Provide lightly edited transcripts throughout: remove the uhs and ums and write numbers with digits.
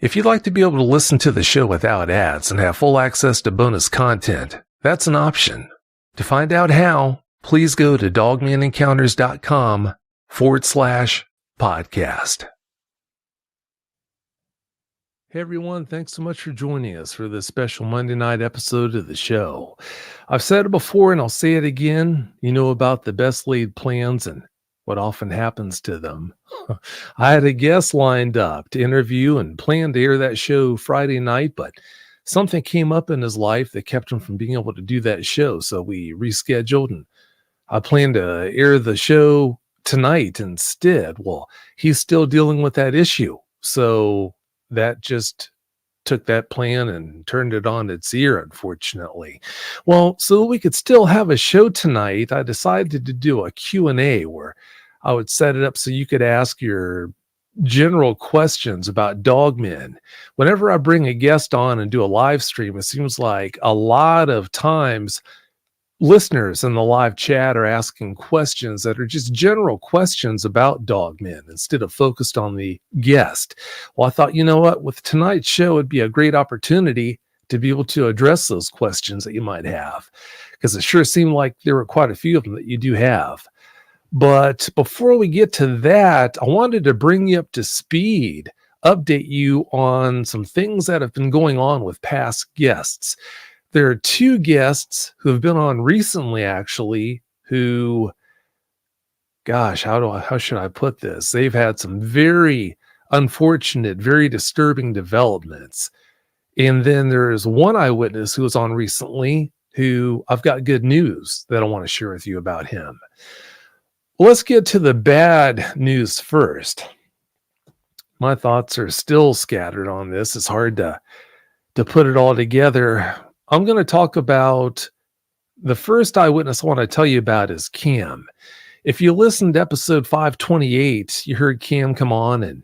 If you'd like to be able to listen to the show without ads and have full access to bonus content, that's an option. To find out how, please go to dogmanencounters.com/podcast. Hey everyone, thanks so much for joining us for this special Monday night episode of the show. I've said it before and I'll say it again. You know about the best laid plans and what often happens to them. I had a guest lined up to interview and planned to air that show Friday night, but something came up in his life that kept him from being able to do that show. So we rescheduled and I planned to air the show tonight instead. Well, he's still dealing with that issue. So that just took that plan and turned it on its ear, unfortunately. Well, so we could still have a show tonight, I decided to do a Q&A where I would set it up so you could ask your general questions about Dogman. Whenever I bring a guest on and do a live stream, it seems like a lot of times listeners in the live chat are asking questions that are just general questions about Dogmen instead of focused on the guest. Well, I thought, you know what, with tonight's show, it'd be a great opportunity to be able to address those questions that you might have, because it sure seemed like there were quite a few of them that you do have. But before we get to that, I wanted to bring you up to speed, update you on some things that have been going on with past guests. There are two guests who have been on recently, actually, who, gosh, how should I put this? They've had some very unfortunate, very disturbing developments. And then there is one eyewitness who was on recently who I've got good news that I want to share with you about him. Let's get to the bad news first. My thoughts are still scattered on this. It's hard to put it all together. I'm going to talk about the first eyewitness I want to tell you about is Cam. If you listened to episode 528, you heard Cam come on and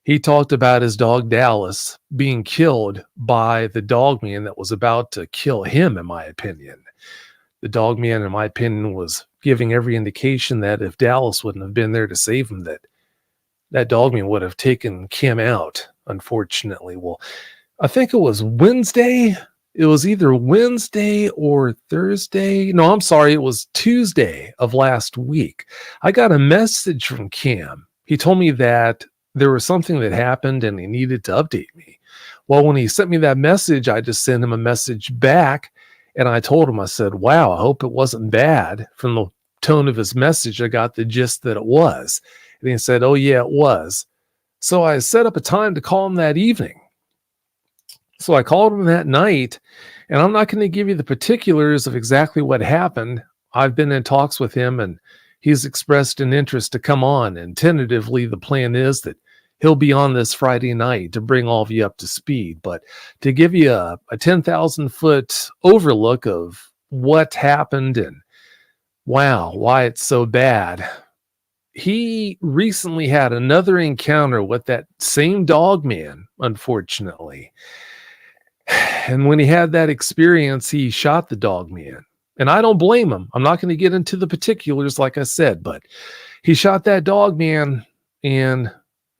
he talked about his dog Dallas being killed by the dogman that was about to kill him, in my opinion. The dogman, in my opinion, was giving every indication that if Dallas wouldn't have been there to save him, that dogman would have taken Cam out, unfortunately. Well, I think it was Wednesday. It was either Wednesday or Thursday. No, I'm sorry. It was Tuesday of last week. I got a message from Cam. He told me that there was something that happened and he needed to update me. Well, when he sent me that message, I just sent him a message back and I told him, I said, wow, I hope it wasn't bad. From the tone of his message, I got the gist that it was. And he said, oh yeah, it was. So I set up a time to call him that evening. So I called him that night, and I'm not going to give you the particulars of exactly what happened. I've been in talks with him, and he's expressed an interest to come on, and tentatively the plan is that he'll be on this Friday night to bring all of you up to speed. But to give you a 10,000-foot overlook of what happened and, wow, why it's so bad, he recently had another encounter with that same dogman, unfortunately. And when he had that experience, he shot the dogman. And I don't blame him. I'm not going to get into the particulars, like I said, but he shot that dogman, and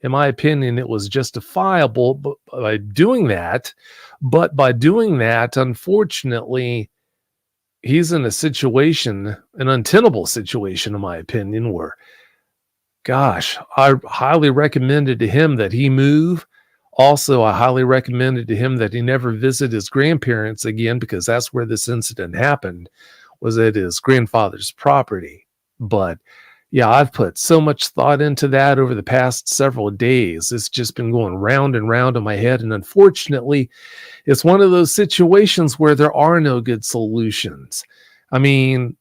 in my opinion, it was justifiable by doing that. But by doing that, unfortunately, he's in a situation, an untenable situation, in my opinion, where, gosh, I highly recommended to him that he move. Also, I highly recommended to him that he never visit his grandparents again, because that's where this incident happened, was at his grandfather's property. But yeah, I've put so much thought into that over the past several days. It's just been going round and round in my head. And unfortunately, it's one of those situations where there are no good solutions. I mean,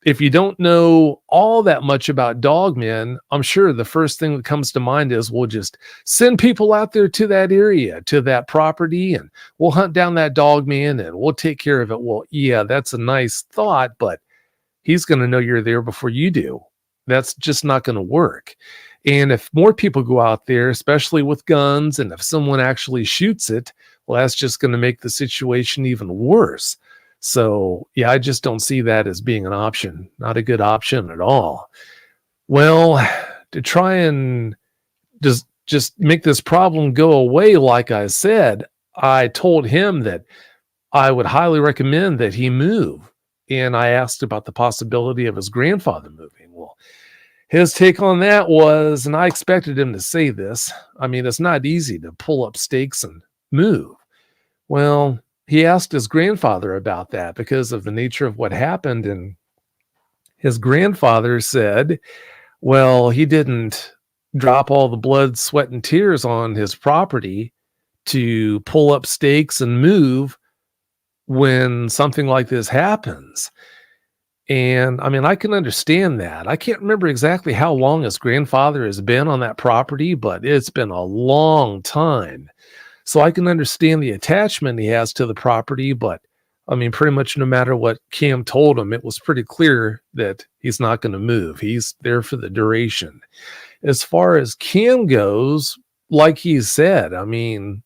if you don't know all that much about dogmen, I'm sure the first thing that comes to mind is we'll just send people out there to that area, to that property, and we'll hunt down that dogman and we'll take care of it. Well, yeah, that's a nice thought, but he's going to know you're there before you do. That's just not going to work. And if more people go out there, especially with guns, and if someone actually shoots it, well, that's just going to make the situation even worse. So, yeah, I just don't see that as being an option. Not a good option at all. Well, to try and just just make this problem go away, like I said, I told him that I would highly recommend that he move. And I asked about the possibility of his grandfather moving. Well, his take on that was, and I expected him to say this, I mean, it's not easy to pull up stakes and move. Well, he asked his grandfather about that because of the nature of what happened. And his grandfather said, well, he didn't drop all the blood, sweat, and tears on his property to pull up stakes and move when something like this happens. And I mean, I can understand that. I can't remember exactly how long his grandfather has been on that property, but it's been a long time. So I can understand the attachment he has to the property, but I mean, pretty much no matter what Cam told him, it was pretty clear that he's not going to move. He's there for the duration. As far as Cam goes, like he said, I mean,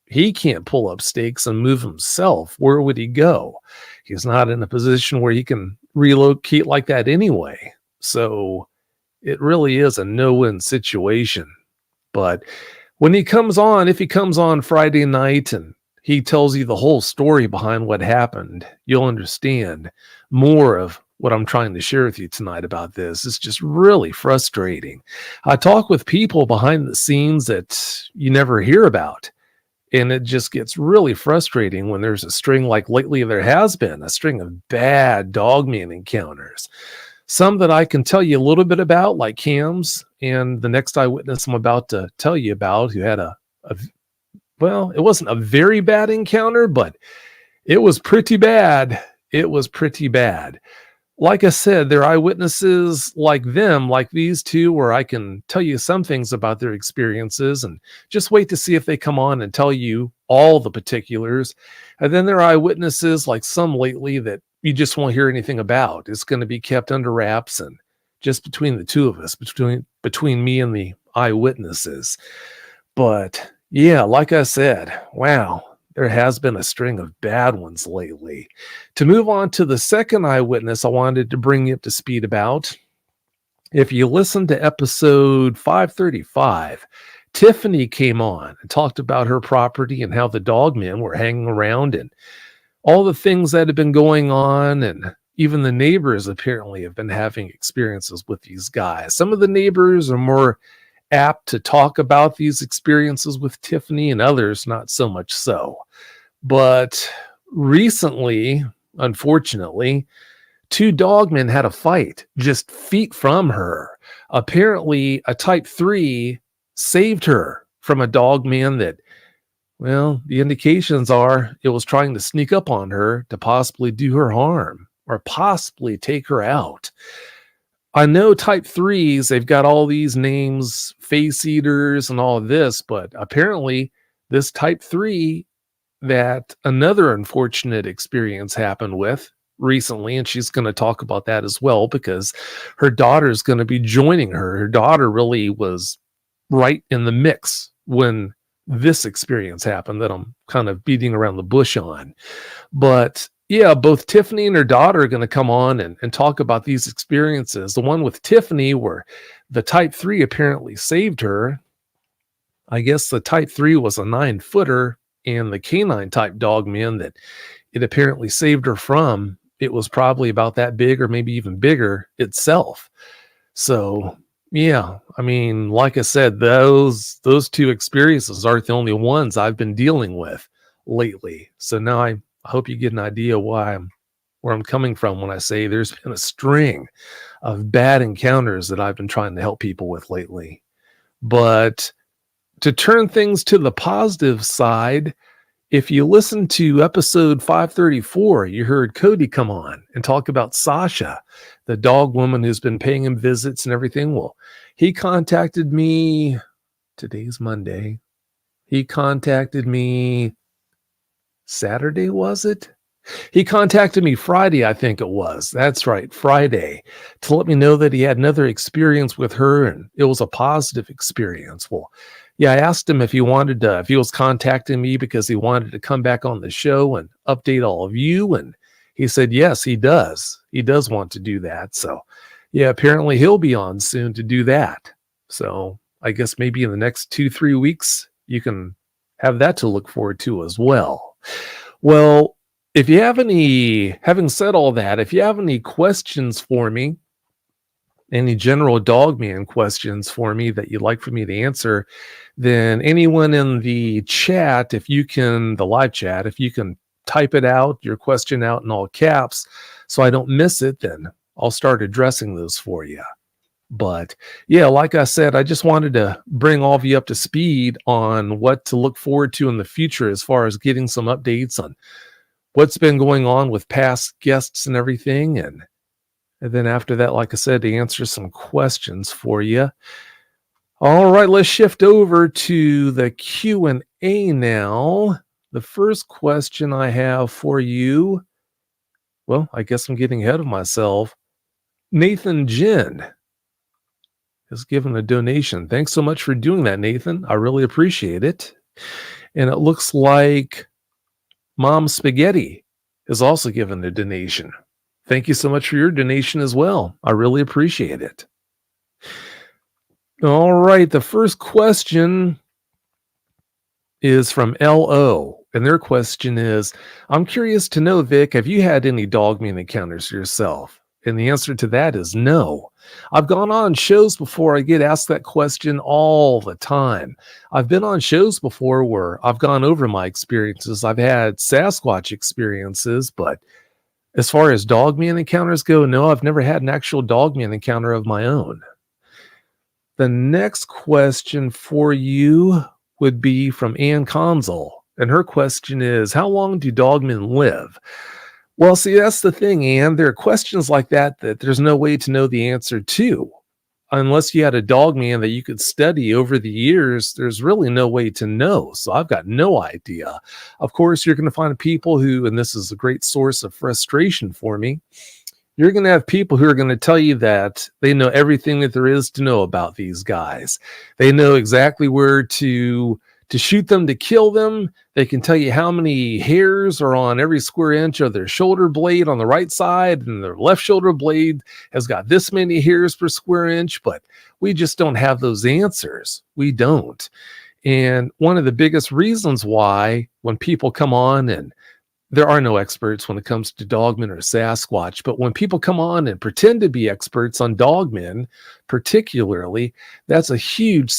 he can't pull up stakes and move himself. Where would he go? He's not in a position where he can relocate like that anyway. So it really is a no-win situation. But when he comes on, if he comes on Friday night and he tells you the whole story behind what happened, you'll understand more of what I'm trying to share with you tonight about this. It's just really frustrating. I talk with people behind the scenes that you never hear about. And it just gets really frustrating when there's a string, like lately there has been a string of bad Dogman encounters. Some that I can tell you a little bit about, like Cam's, and the next eyewitness I'm about to tell you about, who had well, it wasn't a very bad encounter, but it was pretty bad. It was pretty bad. Like I said, they're eyewitnesses like them, like these two, where I can tell you some things about their experiences and just wait to see if they come on and tell you all the particulars. And then there are eyewitnesses like some lately that you just won't hear anything about. It's going to be kept under wraps and just between the two of us, between me and the eyewitnesses. But yeah, like I said, wow. There has been a string of bad ones lately. To move on to the second eyewitness I wanted to bring you up to speed about, if you listen to episode 535, Tiffany came on and talked about her property and how the Dogmen were hanging around and all the things that have been going on. And even the neighbors apparently have been having experiences with these guys. Some of the neighbors are more apt to talk about these experiences with Tiffany, and others not so much so. But recently, unfortunately, two Dogmen had a fight just feet from her. Apparently, a type 3 saved her from a Dogman that, well, the indications are it was trying to sneak up on her to possibly do her harm or possibly take her out. I know type 3s, they've got all these names, face eaters and all of this, but apparently this type 3 that another unfortunate experience happened with recently, and she's going to talk about that as well because her daughter's going to be joining her. Her daughter really was right in the mix when this experience happened that I'm kind of beating around the bush on. But yeah, both Tiffany and her daughter are going to come on and talk about these experiences. The one with Tiffany, where the type 3 apparently saved her. I guess the type 3 was a 9-footer, and the canine type Dogman that it apparently saved her from, it was probably about that big or maybe even bigger itself. So yeah, I mean, like I said, those two experiences aren't the only ones I've been dealing with lately. So now I hope you get an idea where I'm coming from when I say there's been a string of bad encounters that I've been trying to help people with lately. But to turn things to the positive side, if you listen to episode 534, you heard Cody come on and talk about Sasha, the dog woman who's been paying him visits and everything. Well, he contacted me, today's Monday. He contacted me Saturday, was it? He contacted me Friday, I think it was. That's right, Friday, to let me know that he had another experience with her and it was a positive experience. Well, yeah, I asked him if he was contacting me because he wanted to come back on the show and update all of you. And he said, yes, he does. He does want to do that. So yeah, apparently he'll be on soon to do that. So I guess maybe in the next 2-3 weeks, you can have that to look forward to as well. Well, if you have any, having said all that, if you have any questions for me, any general Dogman questions for me that you'd like for me to answer, then anyone in the chat, if you can, the live chat, if you can type it out, your question out in all caps, so I don't miss it, then I'll start addressing those for you. But yeah, like I said, I just wanted to bring all of you up to speed on what to look forward to in the future as far as getting some updates on what's been going on with past guests and everything. And then after that, like I said, to answer some questions for you. All right, let's shift over to the Q&A now. The first question I have for you, well, I guess I'm getting ahead of myself. Nathan Jin has given a donation. Thanks so much for doing that, Nathan. I really appreciate it. And it looks like Mom Spaghetti has also given a donation. Thank you so much for your donation as well. I really appreciate it. All right, the first question is from LO. And their question is, I'm curious to know, Vic, have you had any Dogman encounters yourself? And the answer to that is no. I've gone on shows before. I get asked that question all the time. I've been on shows before where I've gone over my experiences. I've had Sasquatch experiences, but as far as Dogman encounters go, no, I've never had an actual Dogman encounter of my own. The next question for you would be from Ann Consul. And her question is, how long do Dogmen live? Well, see, that's the thing, Ann. There are questions like that there's no way to know the answer to. Unless you had a Dogman that you could study over the years, there's really no way to know. So I've got no idea. Of course, you're going to find people who, and this is a great source of frustration for me, you're going to have people who are going to tell you that they know everything that there is to know about these guys. They know exactly where to shoot them, to kill them. They can tell you how many hairs are on every square inch of their shoulder blade on the right side, and their left shoulder blade has got this many hairs per square inch, but we just don't have those answers. We don't. And one of the biggest reasons why, when people come on, and there are no experts when it comes to Dogmen or Sasquatch, but when people come on and pretend to be experts on Dogmen, particularly, that's a huge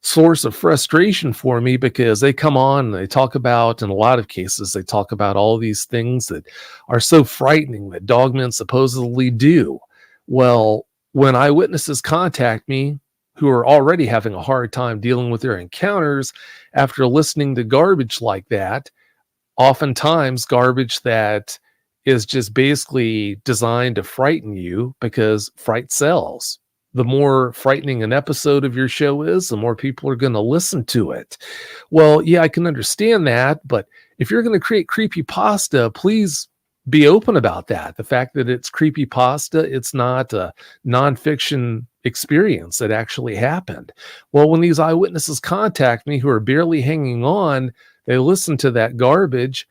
source of frustration for me, because they come on and they talk about, in a lot of cases, they talk about all these things that are so frightening that Dogmen supposedly do. Well, when eyewitnesses contact me who are already having a hard time dealing with their encounters after listening to garbage like that, oftentimes garbage that is just basically designed to frighten you, because fright sells. The more frightening an episode of your show is, the more people are going to listen to it. Well, yeah, I can understand that, but if you're going to create creepypasta, please be open about that. The fact that it's creepypasta, it's not a nonfiction experience that actually happened. Well, when these eyewitnesses contact me who are barely hanging on, they listen to that garbage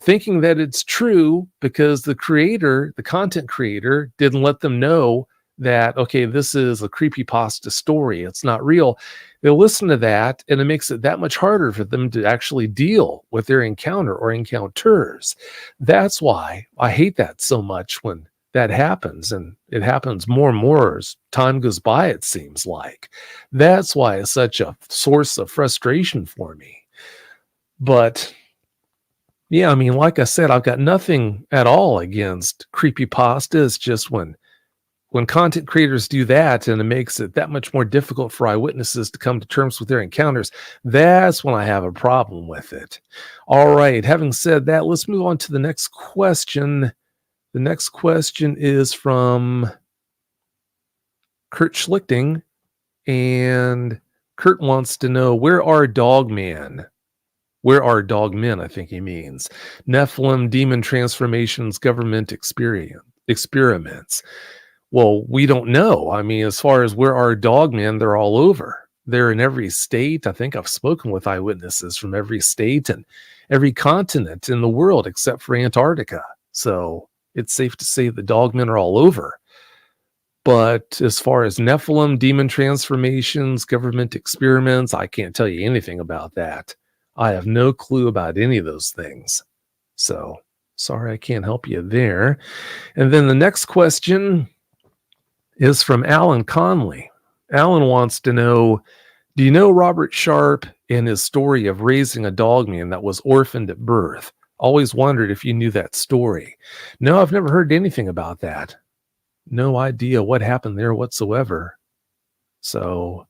thinking that it's true because the content creator didn't let them know that, okay, this is a creepypasta story. It's not real. They'll listen to that, and it makes it that much harder for them to actually deal with their encounter or encounters. That's why I hate that so much when that happens, and it happens more and more as time goes by, it seems like. That's why it's such a source of frustration for me. But yeah, I mean, like I said, I've got nothing at all against creepypasta. It's just when content creators do that, and it makes it that much more difficult for eyewitnesses to come to terms with their encounters, that's when I have a problem with it. All right, having said that, let's move on to the next question. The next question is from Kurt Schlichting, and Kurt wants to know, where are Dogman? Where are Dogmen, I think he means. Nephilim, demon transformations, government experiments. Well, we don't know. I mean, as far as where are Dogmen, they're all over. They're in every state. I think I've spoken with eyewitnesses from every state and every continent in the world except for Antarctica. So it's safe to say the Dogmen are all over. But as far as Nephilim, demon transformations, government experiments, I can't tell you anything about that. I have no clue about any of those things. So sorry, I can't help you there. And then the next question is from Alan Conley. Alan wants to know, do you know Robert Sharp and his story of raising a dogman that was orphaned at birth? Always wondered if you knew that story. No, I've never heard anything about that. No idea what happened there whatsoever. So,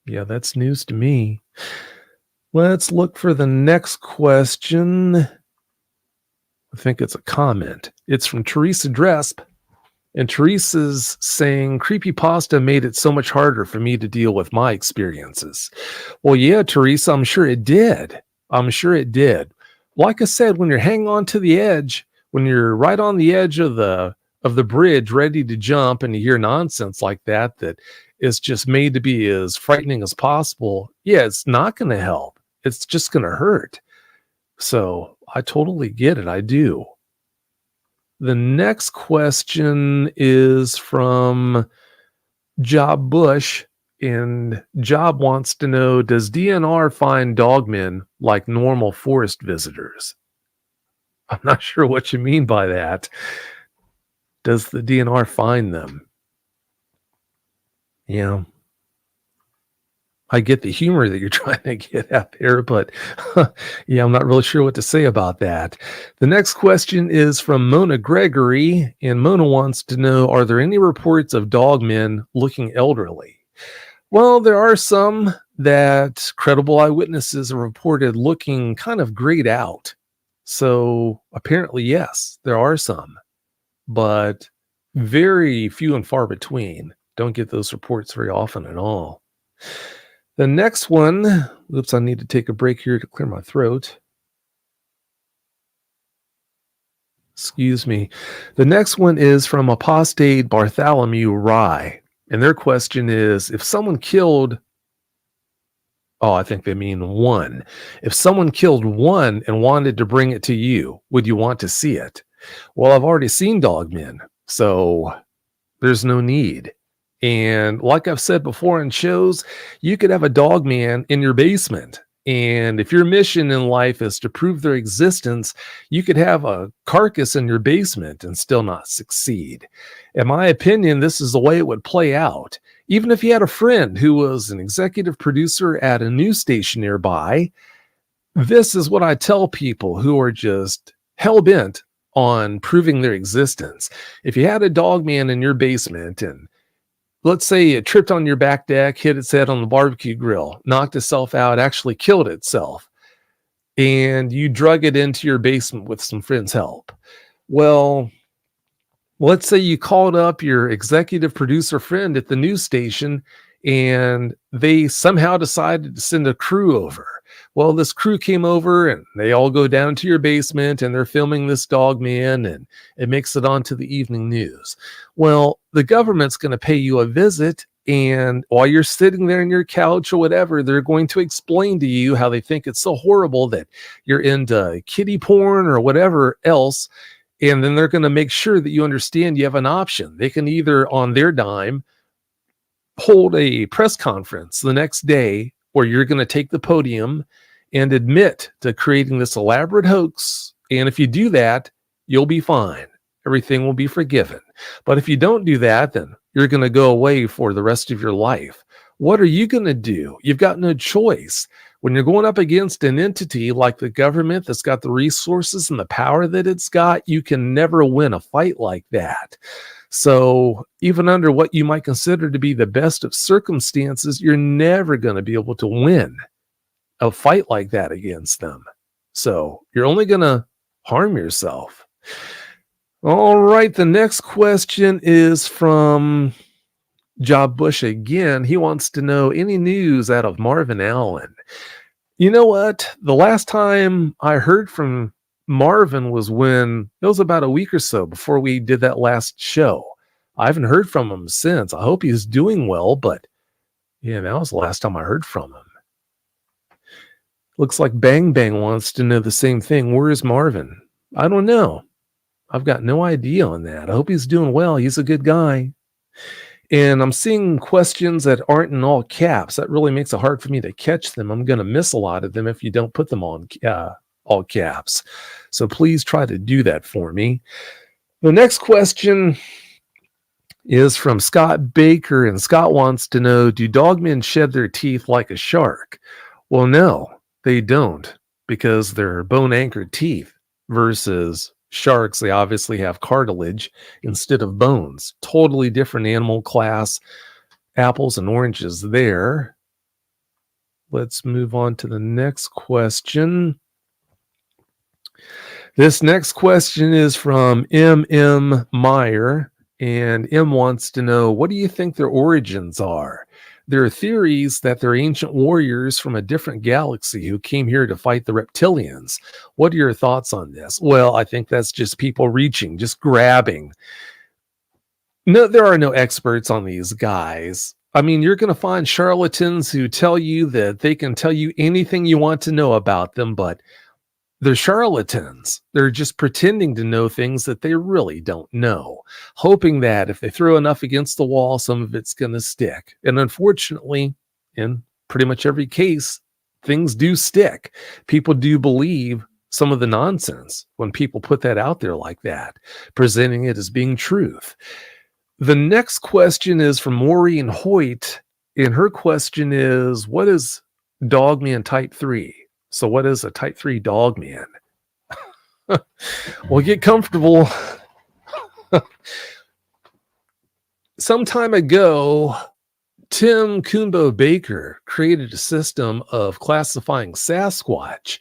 yeah, that's news to me. Let's look for the next question. I think it's a comment. It's from Teresa Dresp. And Teresa's saying, creepypasta made it so much harder for me to deal with my experiences. Well, yeah, Teresa, I'm sure it did. I'm sure it did. Like I said, when you're hanging on to the edge, when you're right on the edge of the bridge, ready to jump, and you hear nonsense like that is just made to be as frightening as possible, yeah, it's not going to help. It's just going to hurt. So I totally get it. I do. The next question is from Job Bush, and Job wants to know, does DNR find dogmen like normal forest visitors? I'm not sure what you mean by that. Does the DNR find them? Yeah. I get the humor that you're trying to get out there, but yeah, I'm not really sure what to say about that. The next question is from Mona Gregory, and Mona wants to know, are there any reports of dogmen looking elderly? Well, there are some that credible eyewitnesses have reported looking kind of grayed out. So apparently, yes, there are some, but very few and far between. Don't get those reports very often at all. The next one, oops, I need to take a break here to clear my throat. Excuse me. The next one is from Apostate Bartholomew Rye. And their question is, if someone killed, I think they mean one. If someone killed one and wanted to bring it to you, would you want to see it? Well, I've already seen dogmen, so there's no need. And like I've said before in shows, you could have a dogman in your basement. And if your mission in life is to prove their existence, you could have a carcass in your basement and still not succeed. In my opinion, this is the way it would play out. Even if you had a friend who was an executive producer at a news station nearby, this is what I tell people who are just hell-bent on proving their existence. If you had a dogman in your basement and let's say it tripped on your back deck, hit its head on the barbecue grill, knocked itself out, actually killed itself, and you drug it into your basement with some friends' help. Well, let's say you called up your executive producer friend at the news station and they somehow decided to send a crew over. Well, this crew came over and they all go down to your basement and they're filming this dogman and it makes it onto the evening news. Well, the government's going to pay you a visit, and while you're sitting there in your couch or whatever, they're going to explain to you how they think it's so horrible that you're into kiddie porn or whatever else. And then they're going to make sure that you understand you have an option. They can either on their dime hold a press conference the next day where you're going to take the podium and admit to creating this elaborate hoax. And if you do that, you'll be fine. Everything will be forgiven. But if you don't do that, then you're going to go away for the rest of your life. What are you going to do? You've got no choice. When you're going up against an entity like the government that's got the resources and the power that it's got, you can never win a fight like that. So even under what you might consider to be the best of circumstances, you're never going to be able to win a fight like that against them. So you're only going to harm yourself. All right, the next question is from Job Bush again. He wants to know any news out of Marvin Allen. You know what? The last time I heard from Marvin was when it was about a week or so before we did that last show. I haven't heard from him since. I hope he's doing well, but yeah, that was the last time I heard from him. Looks like Bang Bang wants to know the same thing. Where is Marvin? I don't know. I've got no idea on that. I hope he's doing well. He's a good guy. And I'm seeing questions that aren't in all caps. That really makes it hard for me to catch them. I'm going to miss a lot of them if you don't put them on all caps. So please try to do that for me. The next question is from Scott Baker, and Scott wants to know, do dogmen shed their teeth like a shark? Well, no, they don't, because they're bone-anchored teeth versus sharks. They obviously have cartilage instead of bones. Totally different animal class. Apples and oranges there. Let's move on to the next question. This next question is from M.M. Meyer, and M wants to know, what do you think their origins are? There are theories that they're ancient warriors from a different galaxy who came here to fight the reptilians. What are your thoughts on this? Well, I think that's just people reaching, just grabbing. No, there are no experts on these guys. I mean, you're going to find charlatans who tell you that they can tell you anything you want to know about them, but they're charlatans. They're just pretending to know things that they really don't know, hoping that if they throw enough against the wall, some of it's going to stick. And unfortunately, in pretty much every case, things do stick. People do believe some of the nonsense when people put that out there like that, presenting it as being truth. The next question is from Maureen Hoyt, and her question is, what is Dogman Type 3? So what is a Type 3 Dogman? Well, get comfortable. Some time ago, Tim Kumbo Baker created a system of classifying Sasquatch.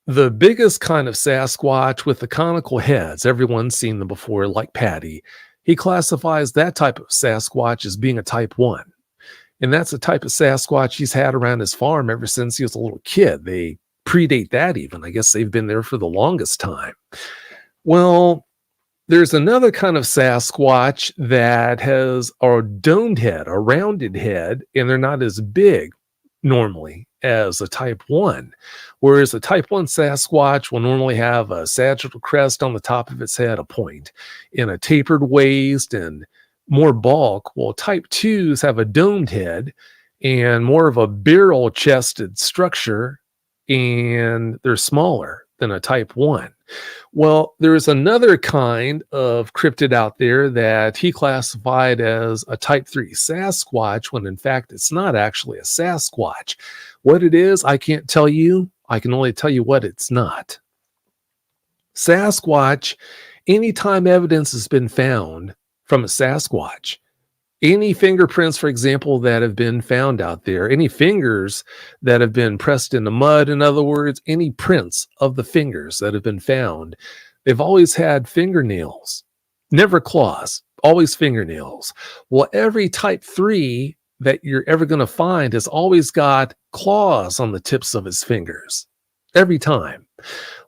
The biggest kind of Sasquatch with the conical heads, everyone's seen them before, like Patty. He classifies that type of Sasquatch as being a Type 1. And that's a type of Sasquatch he's had around his farm ever since he was a little kid. They predate that even. I guess they've been there for the longest time. Well, there's another kind of Sasquatch that has a domed head, a rounded head, and they're not as big normally as a Type 1. Whereas a Type 1 Sasquatch will normally have a sagittal crest on the top of its head, a point, and a tapered waist and more bulk. Well, Type 2s have a domed head and more of a barrel-chested structure, and they're smaller than a Type 1. Well, there's another kind of cryptid out there that he classified as a Type 3 Sasquatch, when in fact it's not actually a Sasquatch. What it is, I can't tell you. I can only tell you what it's not. Sasquatch, anytime evidence has been found from a Sasquatch, any fingerprints, for example, that have been found out there, any fingers that have been pressed in the mud, in other words, any prints of the fingers that have been found, they've always had fingernails, never claws, always fingernails. Well, every Type 3 that you're ever going to find has always got claws on the tips of his fingers, every time.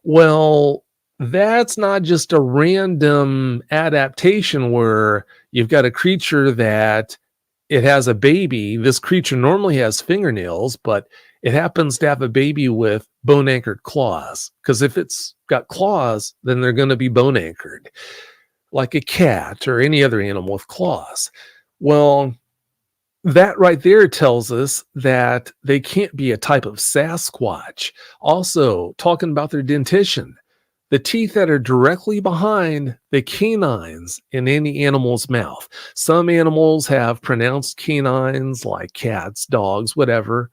Well, that's not just a random adaptation where you've got a creature that it has a baby. This creature normally has fingernails, but it happens to have a baby with bone-anchored claws. Because if it's got claws, then they're going to be bone-anchored, like a cat or any other animal with claws. Well, that right there tells us that they can't be a type of Sasquatch. Also, talking about their dentition, the teeth that are directly behind the canines in any animal's mouth. Some animals have pronounced canines like cats, dogs, whatever.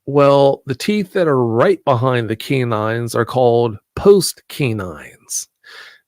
Well, the teeth that are right behind the canines are called post-canines.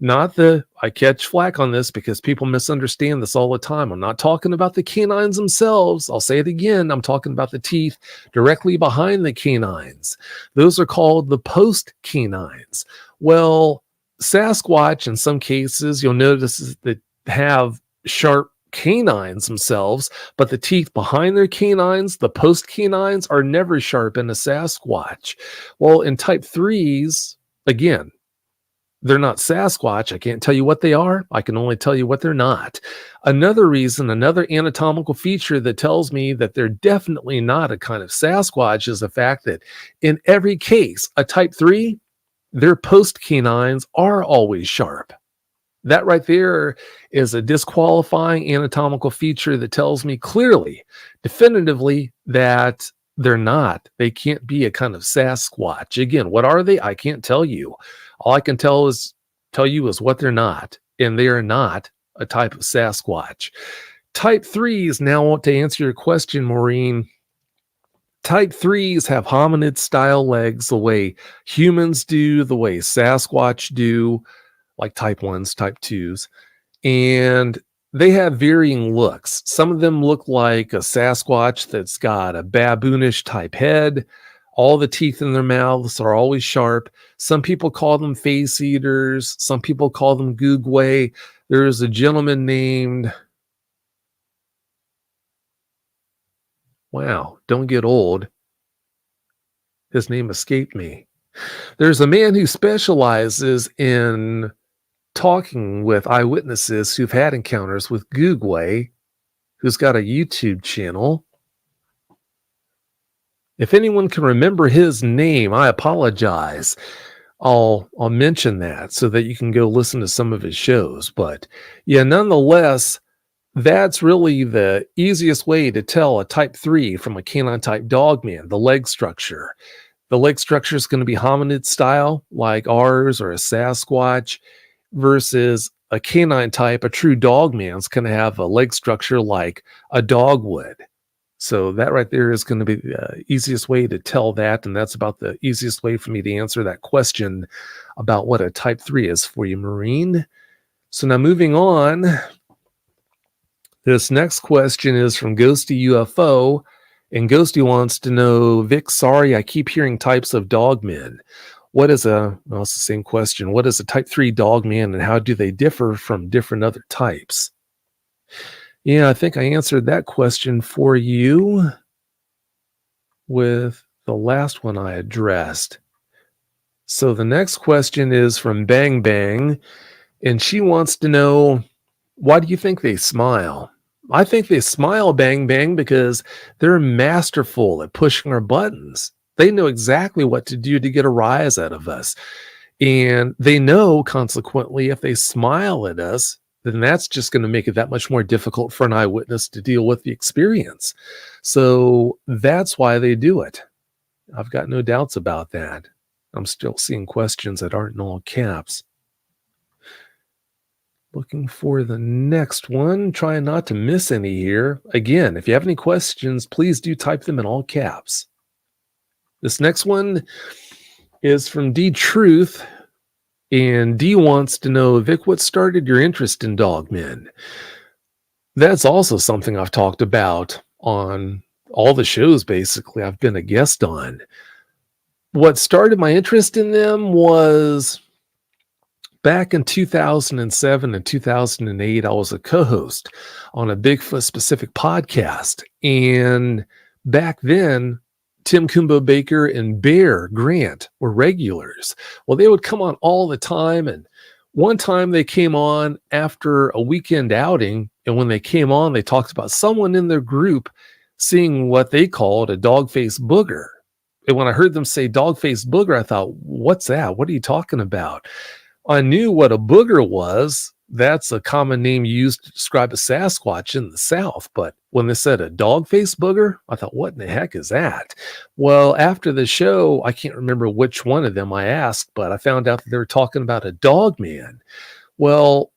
I catch flack on this because people misunderstand this all the time. I'm not talking about the canines themselves. I'll say it again. I'm talking about the teeth directly behind the canines. Those are called the post-canines. Well, Sasquatch, in some cases, you'll notice that have sharp canines themselves, but the teeth behind their canines, the post-canines, are never sharp in a Sasquatch. Well, in Type 3s, again, they're not Sasquatch. I can't tell you what they are. I can only tell you what they're not. Another reason, another anatomical feature that tells me that they're definitely not a kind of Sasquatch is the fact that in every case, a Type 3, their post-canines are always sharp. That right there is a disqualifying anatomical feature that tells me clearly, definitively, that they're not. They can't be a kind of Sasquatch. Again, what are they? I can't tell you. All I can tell you is what they're not, and they are not a type of Sasquatch. Type 3s, now to answer your question, Maureen. Type 3s have hominid style legs the way humans do, the way Sasquatch do, like type 1s, type 2s. And they have varying looks. Some of them look like a Sasquatch that's got a baboonish type head. All the teeth in their mouths are always sharp. Some people call them face eaters. Some people call them googway. There's a gentleman named, wow, don't get old. His name escaped me. There's a man who specializes in talking with eyewitnesses who've had encounters with googway, who's got a YouTube channel. If anyone can remember his name, I apologize. I'll mention that so that you can go listen to some of his shows. But yeah, nonetheless, that's really the easiest way to tell a type 3 from a canine type dogman, the leg structure. The leg structure is going to be hominid style, like ours or a Sasquatch, versus a canine type, a true dogman is going to have a leg structure like a dog would. So that right there is going to be the easiest way to tell that, and that's about the easiest way for me to answer that question about what a type 3 is for you, Marine. So now moving on, this next question is from Ghosty UFO, and Ghosty wants to know, Vic, sorry, I keep hearing types of dogmen. What is well, it's the same question. What is a type 3 dogman, and how do they differ from different other types? Yeah, I think I answered that question for you with the last one I addressed. So the next question is from Bang Bang, and she wants to know, why do you think they smile? I think they smile, Bang Bang, because they're masterful at pushing our buttons. They know exactly what to do to get a rise out of us. And they know, consequently, if they smile at us, then that's just going to make it that much more difficult for an eyewitness to deal with the experience. So that's why they do it. I've got no doubts about that. I'm still seeing questions that aren't in all caps. Looking for the next one, trying not to miss any here. Again, if you have any questions, please do type them in all caps. This next one is from D Truth, and D wants to know, Vic, what started your interest in dogmen? That's also something I've talked about on all the shows, basically, I've been a guest on. What started my interest in them was back in 2007 and 2008, I was a co-host on a Bigfoot specific podcast. And back then, Tim Kumbo Baker and Bear Grant were regulars. Well, they would come on all the time. And one time they came on after a weekend outing. And when they came on, they talked about someone in their group seeing what they called a dog-faced booger. And when I heard them say dog-faced booger, I thought, what's that? What are you talking about? I knew what a booger was. That's a common name used to describe a Sasquatch in the South. But when they said a dog-faced booger, I thought, what in the heck is that? Well, after the show, I can't remember which one of them I asked, but I found out that they were talking about a dog man. Well,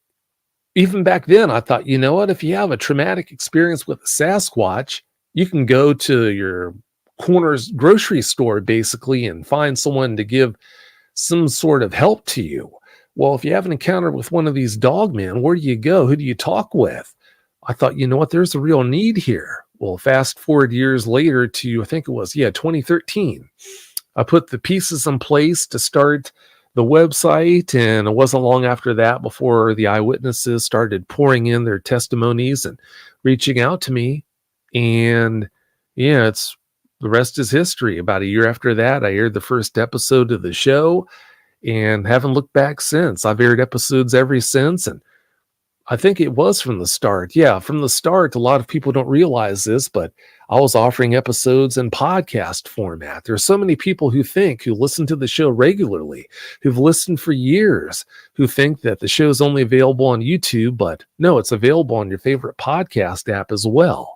even back then, I thought, you know what? If you have a traumatic experience with a Sasquatch, you can go to your corner's grocery store, basically, and find someone to give some sort of help to you. Well, if you have an encounter with one of these dogmen, where do you go? Who do you talk with? I thought, you know what? There's a real need here. Well, fast forward years later to, I think it was, 2013. I put the pieces in place to start the website, and it wasn't long after that before the eyewitnesses started pouring in their testimonies and reaching out to me. And yeah, the rest is history. About a year after that, I aired the first episode of the show and haven't looked back since. I've aired episodes ever since, and I think it was from the start. Yeah, from the start, a lot of people don't realize this, but I was offering episodes in podcast format. There are so many people who listen to the show regularly, who've listened for years, who think that the show is only available on YouTube, but no, it's available on your favorite podcast app as well.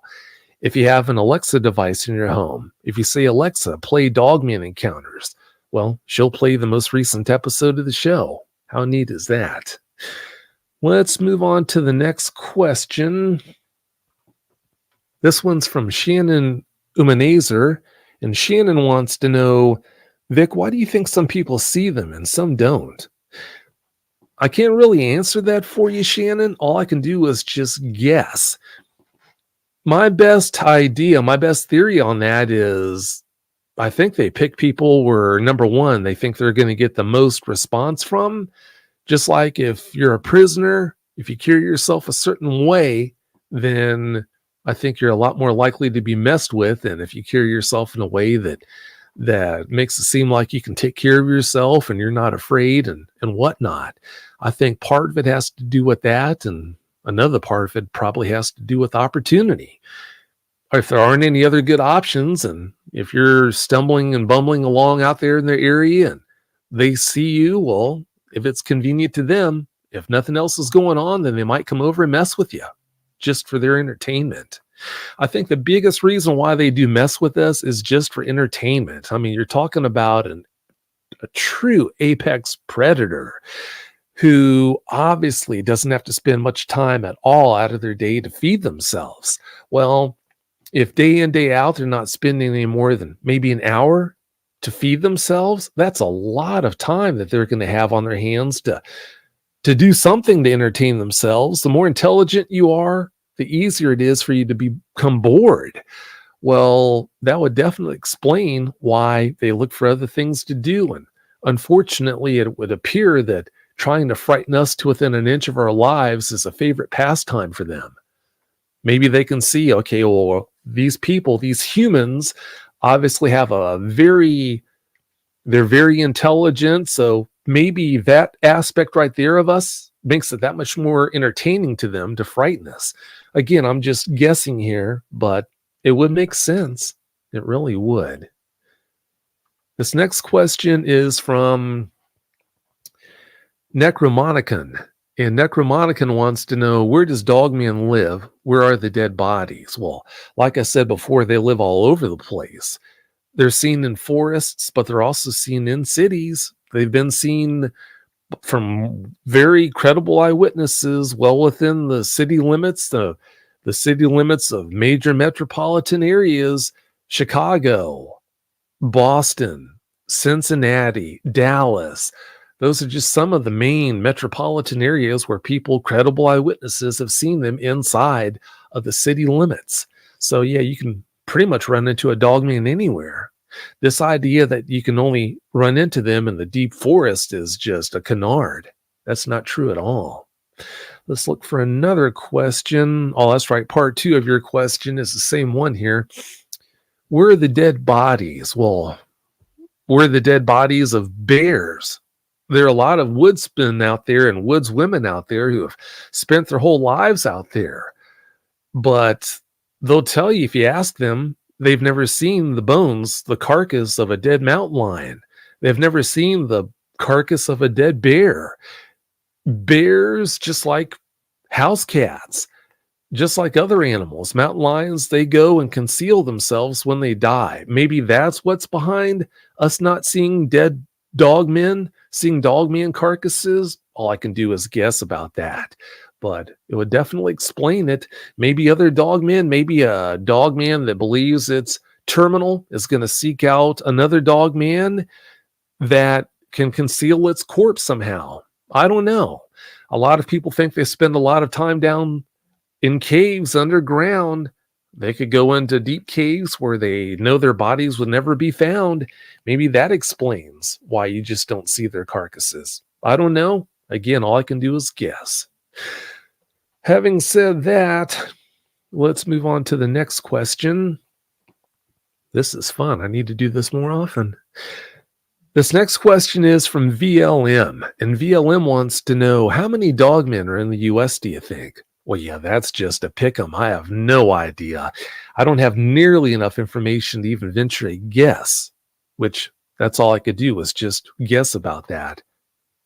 If you have an Alexa device in your home, if you say, Alexa, play Dogman Encounters, well, she'll play the most recent episode of the show. How neat is that? Let's move on to the next question. This one's from Shannon Umanazer, and Shannon wants to know, Vic, why do you think some people see them and some don't? I can't really answer that for you, Shannon. All I can do is just guess. My best theory on that is I think they pick people where, number one, they think they're going to get the most response from. Just like if you're a prisoner, if you carry yourself a certain way, then I think you're a lot more likely to be messed with. And if you carry yourself in a way that makes it seem like you can take care of yourself and you're not afraid and whatnot, I think part of it has to do with that. And another part of it probably has to do with opportunity. If there aren't any other good options, and if you're stumbling and bumbling along out there in their area and they see you, well, if it's convenient to them, if nothing else is going on, then they might come over and mess with you just for their entertainment. I think the biggest reason why they do mess with us is just for entertainment. I mean, you're talking about a true apex predator who obviously doesn't have to spend much time at all out of their day to feed themselves. Well, if day in, day out, they're not spending any more than maybe an hour to feed themselves, that's a lot of time that they're going to have on their hands to do something to entertain themselves. The more intelligent you are, the easier it is for you to become bored. Well, that would definitely explain why they look for other things to do. And unfortunately, it would appear that trying to frighten us to within an inch of our lives is a favorite pastime for them. Maybe they can see, okay, well, these people, these humans, obviously have they're very intelligent. So maybe that aspect right there of us makes it that much more entertaining to them to frighten us. Again, I'm just guessing here, but it would make sense. It really would. This next question is from Necromonicon. And Necromonicon wants to know, where does Dogman live? Where are the dead bodies? Well, like I said before, they live all over the place. They're seen in forests, but they're also seen in cities. They've been seen from very credible eyewitnesses well within the city limits, the city limits of major metropolitan areas, Chicago, Boston, Cincinnati, Dallas. Those are just some of the main metropolitan areas where credible eyewitnesses have seen them inside of the city limits. So yeah, you can pretty much run into a Dogman anywhere. This idea that you can only run into them in the deep forest is just a canard. That's not true at all. Let's look for another question. Oh, that's right. Part 2 of your question is the same one here. Where are the dead bodies? Well, where are the dead bodies of bears? There are a lot of woodsmen out there and woodswomen out there who have spent their whole lives out there. But they'll tell you, if you ask them, they've never seen the bones, the carcass of a dead mountain lion. They've never seen the carcass of a dead bear. Bears, just like house cats, just like other animals, mountain lions, they go and conceal themselves when they die. Maybe that's what's behind us not seeing dead dogmen, seeing dogman carcasses. All I can do is guess about that, but it would definitely explain it. Maybe other dogmen, maybe a dogman that believes it's terminal is going to seek out another dogman that can conceal its corpse somehow. I don't know. A lot of people think they spend a lot of time down in caves underground. They could go into deep caves where they know their bodies would never be found. Maybe that explains why you just don't see their carcasses. I don't know. Again, all I can do is guess. Having said that, let's move on to the next question. This is fun. I need to do this more often. This next question is from VLM, and VLM wants to know, how many dogmen are in the U.S., do you think? Well, yeah, that's just a pick'em. I have no idea. I don't have nearly enough information to even venture a guess, which that's all I could do was just guess about that.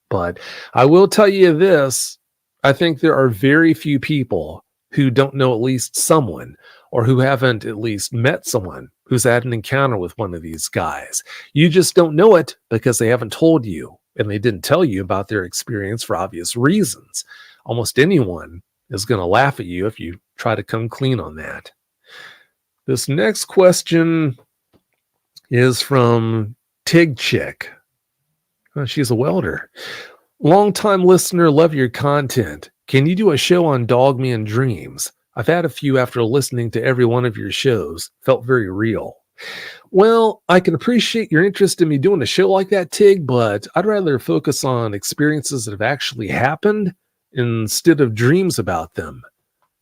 But I will tell you this, I think there are very few people who don't know at least someone or who haven't at least met someone who's had an encounter with one of these guys. You just don't know it because they haven't told you and they didn't tell you about their experience for obvious reasons. Almost anyone is going to laugh at you if you try to come clean on that. This next question is from Tig Chick. She's a welder. Long-time listener, love your content. Can you do a show on Dogman dreams? I've had a few after listening to every one of your shows. Felt very real. Well, I can appreciate your interest in me doing a show like that, Tig, but I'd rather focus on experiences that have actually happened instead of dreams about them,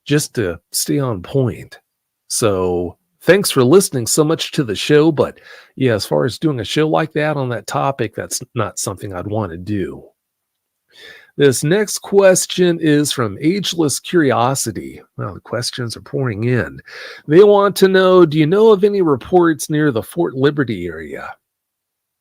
just to stay on point. So thanks for listening so much to the show, but yeah, as far as doing a show like that on that topic, that's not something I'd want to do. This next question is from Ageless Curiosity. Well, the questions are pouring in. They want to know, do you know of any reports near the Fort Liberty area?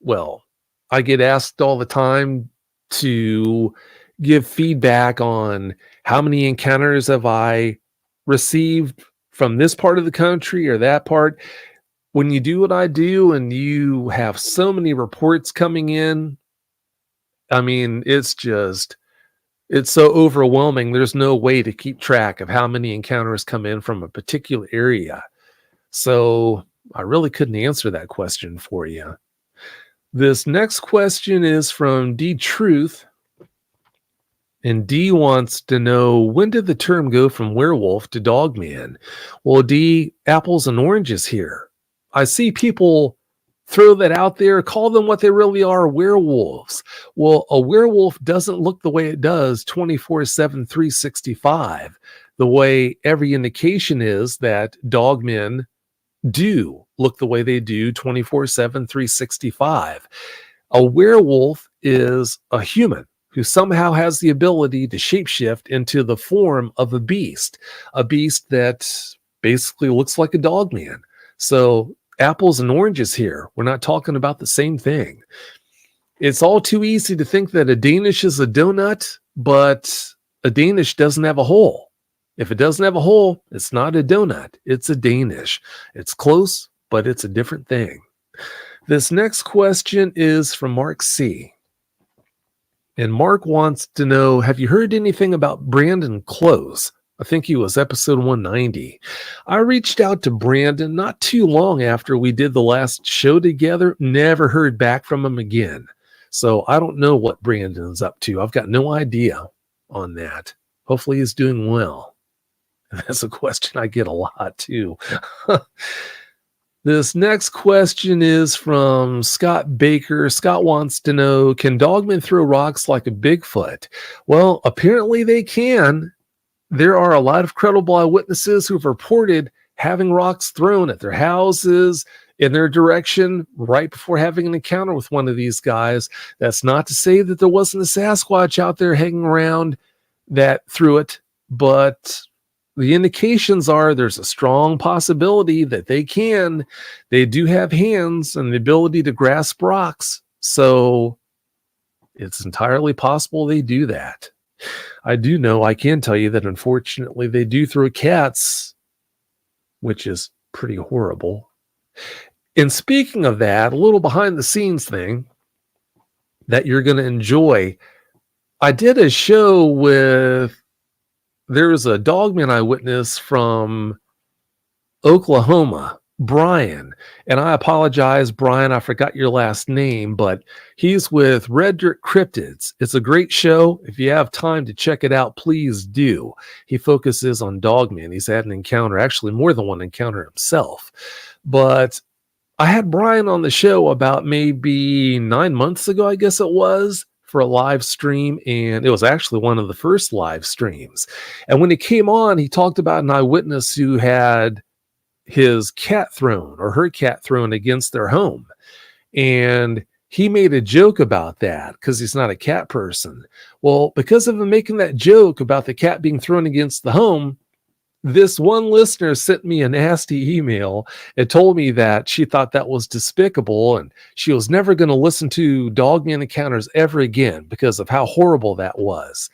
Well, I get asked all the time to give feedback on how many encounters have I received from this part of the country or that part. When you do what I do and you have so many reports coming in, I mean, it's so overwhelming. There's no way to keep track of how many encounters come in from a particular area. So I really couldn't answer that question for you. This next question is from D Truth. And D wants to know, when did the term go from werewolf to dogman? Well, D, apples and oranges here. I see people throw that out there, call them what they really are, werewolves. Well, a werewolf doesn't look the way it does 24/7, 365. The way every indication is that dogmen do look the way they do 24/7, 365. A werewolf is a human who somehow has the ability to shapeshift into the form of a beast that basically looks like a dogman. So apples and oranges here. We're not talking about the same thing. It's all too easy to think that a Danish is a donut, but a Danish doesn't have a hole. If it doesn't have a hole, it's not a donut. It's a Danish. It's close, but it's a different thing. This next question is from Mark C. And Mark wants to know, have you heard anything about Brandon Close? I think he was episode 190. I reached out to Brandon not too long after we did the last show together. Never heard back from him again. So I don't know what Brandon's up to. I've got no idea on that. Hopefully he's doing well. And that's a question I get a lot too. This next question is from Scott Baker. Scott wants to know, can dogmen throw rocks like a Bigfoot? Well, apparently they can. There are a lot of credible eyewitnesses who've reported having rocks thrown at their houses, in their direction, right before having an encounter with one of these guys. That's not to say that there wasn't a Sasquatch out there hanging around that threw it, but the indications are there's a strong possibility that they do have hands and the ability to grasp rocks. So it's entirely possible they do that. I do know, I can tell you that unfortunately they do throw cats, which is pretty horrible. And speaking of that, a little behind the scenes thing that you're going to enjoy. I did a show with, there was a Dogman eyewitness from Oklahoma, Brian. And I apologize, Brian, I forgot your last name, but he's with Red Dirt Cryptids. It's a great show. If you have time to check it out, please do. He focuses on Dogman. He's had an encounter, actually more than one encounter himself. But I had Brian on the show about maybe 9 months ago, I guess it was, for a live stream, and it was actually one of the first live streams. And when he came on, he talked about an eyewitness who had his cat thrown or her cat thrown against their home. And he made a joke about that because he's not a cat person. Well, because of him making that joke about the cat being thrown against the home, this one listener sent me a nasty email and told me that she thought that was despicable and she was never going to listen to Dogman Encounters ever again because of how horrible that was.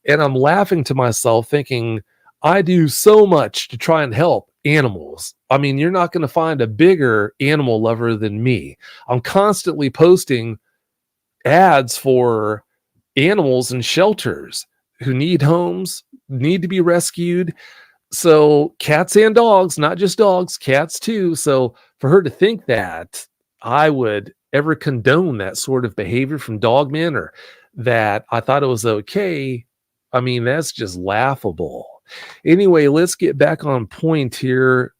And I'm laughing to myself thinking, I do so much to try and help animals. I mean, you're not going to find a bigger animal lover than me. I'm constantly posting ads for animals and shelters who need homes, need to be rescued. So cats and dogs, not just dogs, cats too. So for her to think that I would ever condone that sort of behavior from Dogman, or that I thought it was okay, I mean, that's just laughable. Anyway, let's get back on point here.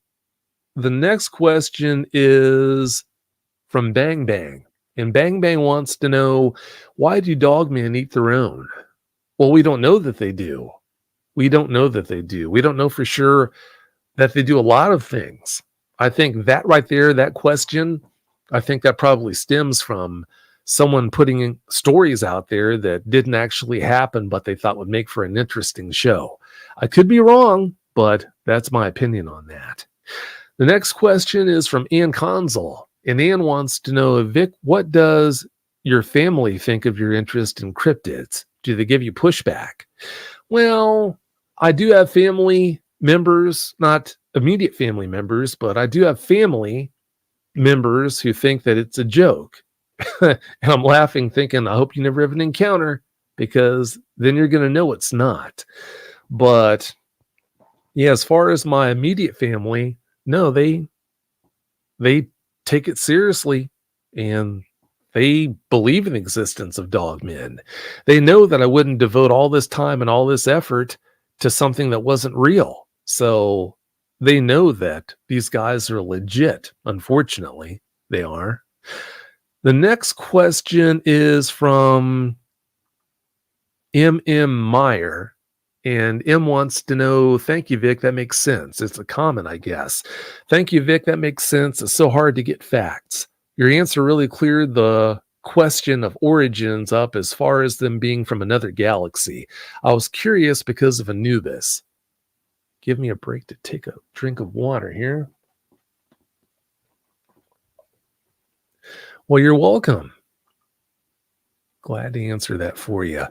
The next question is from Bang Bang. And Bang Bang wants to know, why do dogmen eat their own? Well, we don't know that they do. We don't know that they do. We don't know for sure that they do a lot of things. I think that right there, that question, I think that probably stems from someone putting in stories out there that didn't actually happen, but they thought would make for an interesting show. I could be wrong, but that's my opinion on that. The next question is from Ann Consul. And Ann wants to know, Vic, what does your family think of your interest in cryptids? Do they give you pushback? Well, I do have family members, not immediate family members, but I do have family members who think that it's a joke. And I'm laughing, thinking, I hope you never have an encounter, because then you're going to know it's not. But yeah, as far as my immediate family, no, they take it seriously, and they believe in the existence of dogmen. They know that I wouldn't devote all this time and all this effort to something that wasn't real. So they know that these guys are legit. Unfortunately, they are. The next question is from M.M. Meyer. And M wants to know, thank you, Vic. That makes sense. It's a comment, I guess. Thank you, Vic. That makes sense. It's so hard to get facts. Your answer really cleared the question of origins up as far as them being from another galaxy. I was curious because of Anubis. Give me a break to take a drink of water here. Well, you're welcome. Glad to answer that for you.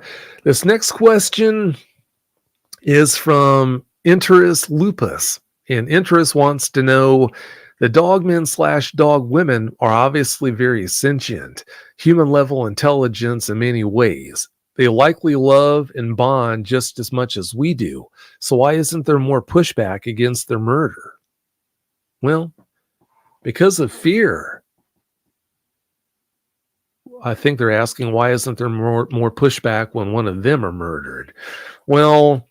This next question is from Interest Lupus. And Interest wants to know, the dogmen / dog women are obviously very sentient, human level intelligence in many ways. They likely love and bond just as much as we do. So why isn't there more pushback against their murder? Well, because of fear. I think they're asking, why isn't there more pushback when one of them are murdered? Well,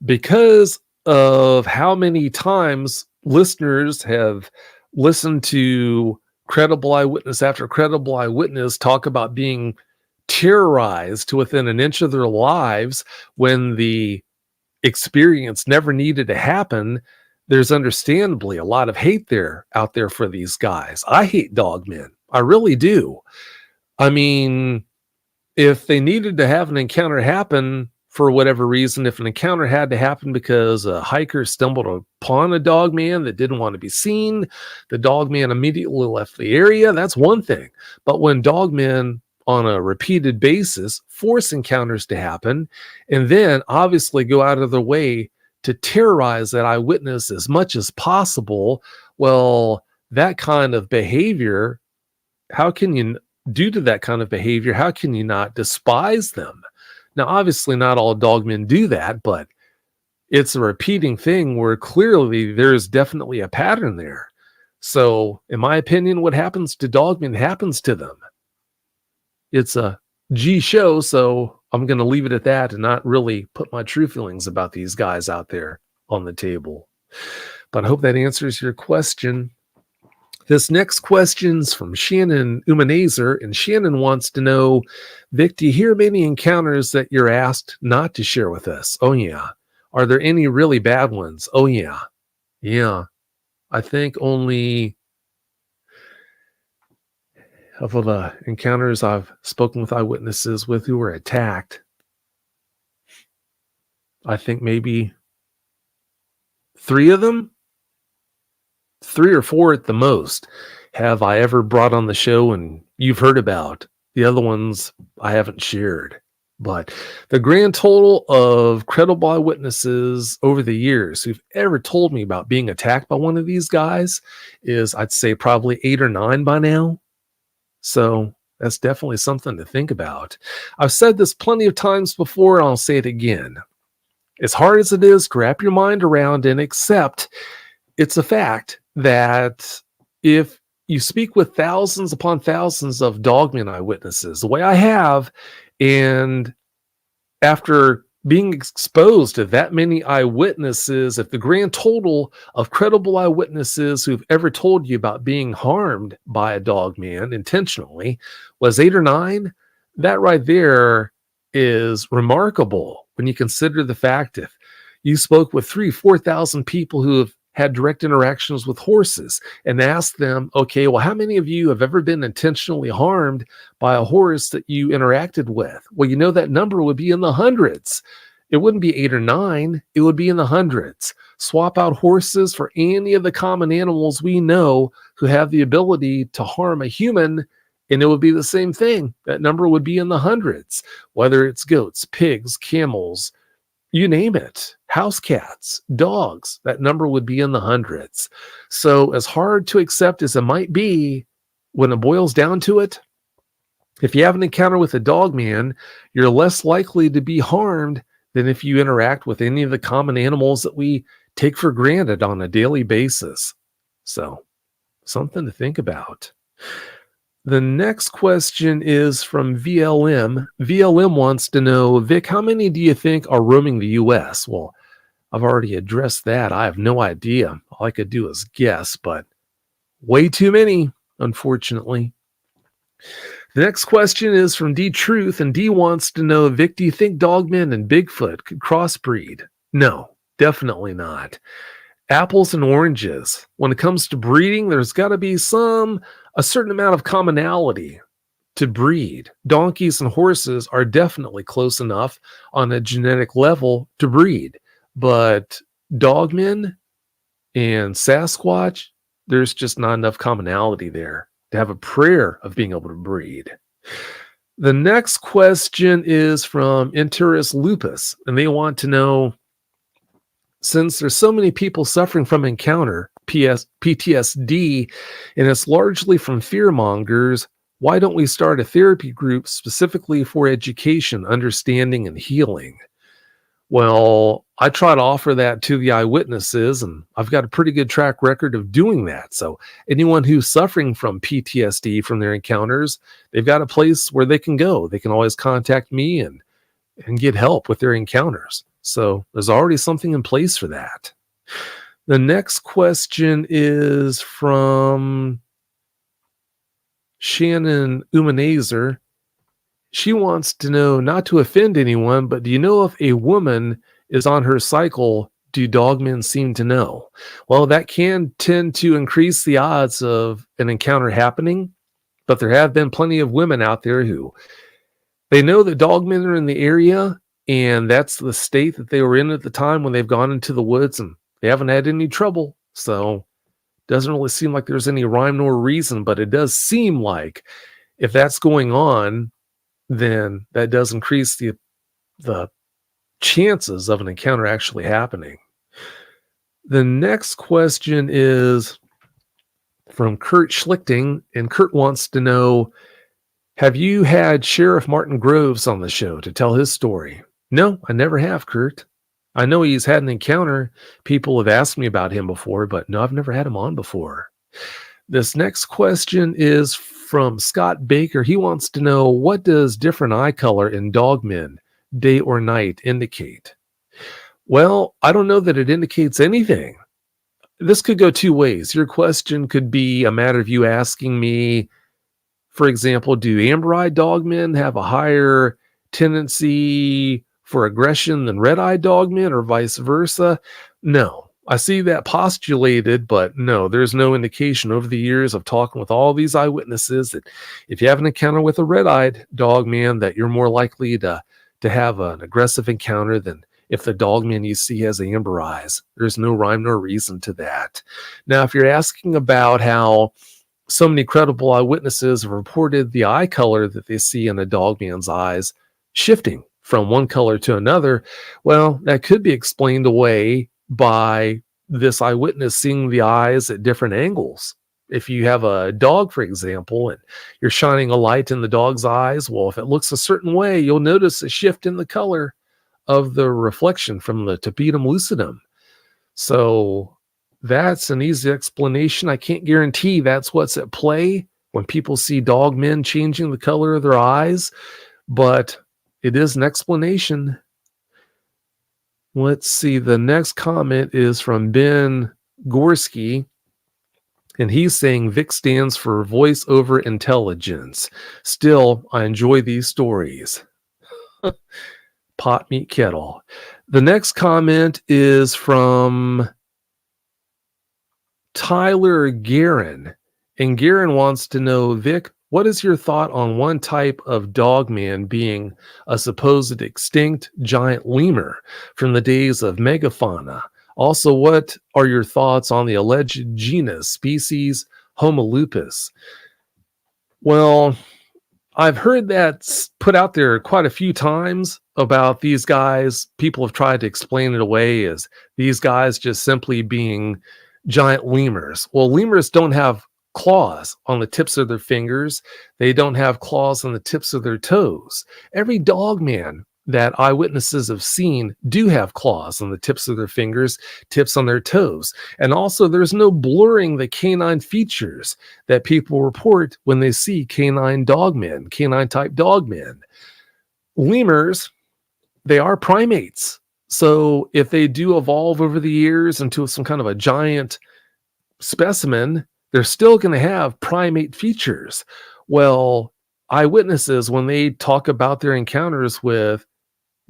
because of how many times listeners have listened to credible eyewitness after credible eyewitness talk about being terrorized to within an inch of their lives when the experience never needed to happen. There's understandably a lot of hate out there for these guys. I hate dogmen. I really do. I mean, if they needed to have an encounter happen for whatever reason, if an encounter had to happen because a hiker stumbled upon a dogman that didn't want to be seen, the dogman immediately left the area, that's one thing. But when dogmen on a repeated basis force encounters to happen, and then obviously go out of their way to terrorize that eyewitness as much as possible, well, that kind of behavior, how can you, due to that kind of behavior, how can you not despise them? Now, obviously, not all dogmen do that, but it's a repeating thing where clearly there's definitely a pattern there. So, in my opinion, what happens to dogmen happens to them. It's a G show, so I'm going to leave it at that and not really put my true feelings about these guys out there on the table. But I hope that answers your question. This next question's from Shannon Umanazer, and Shannon wants to know, Vic, do you hear many encounters that you're asked not to share with us? Oh, yeah. Are there any really bad ones? Oh, yeah. Yeah. I think only of the encounters I've spoken with eyewitnesses with who were attacked, I think maybe 3 of them, 3 or 4 at the most, have I ever brought on the show and you've heard about. The other ones I haven't shared. But the grand total of credible eyewitnesses over the years who've ever told me about being attacked by one of these guys is, I'd say, probably 8 or 9 by now. So that's definitely something to think about. I've said this plenty of times before, and I'll say it again. As hard as it is to wrap your mind around and accept, it's a fact that if you speak with thousands upon thousands of Dogman eyewitnesses, the way I have, and after being exposed to that many eyewitnesses, if the grand total of credible eyewitnesses who've ever told you about being harmed by a Dogman intentionally was 8 or 9, that right there is remarkable when you consider the fact if you spoke with 4,000 people who have had direct interactions with horses and asked them, okay, well, how many of you have ever been intentionally harmed by a horse that you interacted with? Well, you know, that number would be in the hundreds. It wouldn't be 8 or 9. It would be in the hundreds. Swap out horses for any of the common animals we know who have the ability to harm a human, and it would be the same thing. That number would be in the hundreds, whether it's goats, pigs, camels, you name it, house cats, dogs, that number would be in the hundreds. So as hard to accept as it might be, when it boils down to it, if you have an encounter with a Dogman, you're less likely to be harmed than if you interact with any of the common animals that we take for granted on a daily basis. So something to think about. The next question is from VLM. VLM wants to know, Vic, how many do you think are roaming the U.S.? Well, I've already addressed that. I have no idea. All I could do is guess, but way too many, unfortunately. The next question is from D Truth, and D wants to know, Vic, do you think Dogman and Bigfoot could crossbreed? No, definitely not. Apples and oranges. When it comes to breeding, there's got to be a certain amount of commonality to breed. Donkeys and horses are definitely close enough on a genetic level to breed. But Dogmen and Sasquatch, there's just not enough commonality there to have a prayer of being able to breed. The next question is from Enterus Lupus, and they want to know, since there's so many people suffering from encounter PTSD, and it's largely from fearmongers, why don't we start a therapy group specifically for education, understanding, and healing? Well, I try to offer that to the eyewitnesses, and I've got a pretty good track record of doing that. So anyone who's suffering from PTSD from their encounters, they've got a place where they can go. They can always contact me and get help with their encounters. So there's already something in place for that. The next question is from Shannon Umanazer. She wants to know, not to offend anyone, but do you know if a woman is on her cycle, do Dogmen seem to know? Well, that can tend to increase the odds of an encounter happening, but there have been plenty of women out there who they know that Dogmen are in the area, and that's the state that they were in at the time when they've gone into the woods, and they haven't had any trouble. So it doesn't really seem like there's any rhyme nor reason, but it does seem like if that's going on, then that does increase the chances of an encounter actually happening. The next question is from Kurt Schlichting, and Kurt wants to know, have you had Sheriff Martin Groves on the show to tell his story? No, I never have, Kurt. I know he's had an encounter. People have asked me about him before, but no, I've never had him on before. This next question is from Scott Baker. He wants to know, what does different eye color in Dogmen, day or night, indicate? Well, I don't know that it indicates anything. This could go two ways. Your question could be a matter of you asking me, for example, do amber-eyed Dogmen have a higher tendency for aggression than red-eyed Dogmen, or vice versa? No, I see that postulated, but no, there's no indication over the years of talking with all these eyewitnesses that if you have an encounter with a red-eyed dog man, that you're more likely to have an aggressive encounter than if the dog man you see has amber eyes. There's no rhyme nor reason to that. Now, if you're asking about how so many credible eyewitnesses have reported the eye color that they see in a dog man's eyes shifting from one color to another, well, that could be explained away by this eyewitness seeing the eyes at different angles. If you have a dog, for example, and you're shining a light in the dog's eyes, well, if it looks a certain way, you'll notice a shift in the color of the reflection from the tapetum lucidum. So that's an easy explanation. I can't guarantee that's what's at play when people see dog men changing the color of their eyes, but it is an explanation. Let's see. The next comment is from Ben Gorski, and he's saying VIC stands for voice over intelligence. Still, I enjoy these stories. Pot meet kettle. The next comment is from Tyler Guerin, and Guerin wants to know, Vic, what is your thought on one type of dogman being a supposed extinct giant lemur from the days of megafauna? Also, what are your thoughts on the alleged genus species Homo lupus? Well, I've heard that put out there quite a few times about these guys. People have tried to explain it away as these guys just simply being giant lemurs. Well, lemurs don't have claws on the tips of their fingers. They don't have claws on the tips of their toes. Every dog man that eyewitnesses have seen do have claws on the tips of their fingers, tips on their toes. And also there's no blurring the canine features that people report when they see canine dogmen, canine type dogmen. Lemurs, they are primates. So if they do evolve over the years into some kind of a giant specimen, they're still going to have primate features. Well, eyewitnesses, when they talk about their encounters with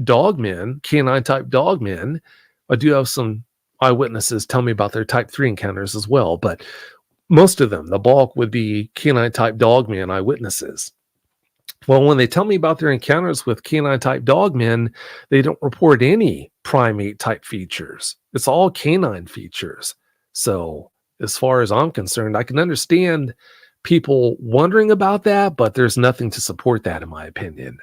dogmen, canine type dogmen, I do have some eyewitnesses tell me about their type 3 encounters as well, but most of them, the bulk, would be canine type dogmen eyewitnesses. Well, when they tell me about their encounters with canine type dogmen, they don't report any primate type features. It's all canine features. So as far as I'm concerned, I can understand people wondering about that, but there's nothing to support that in my opinion.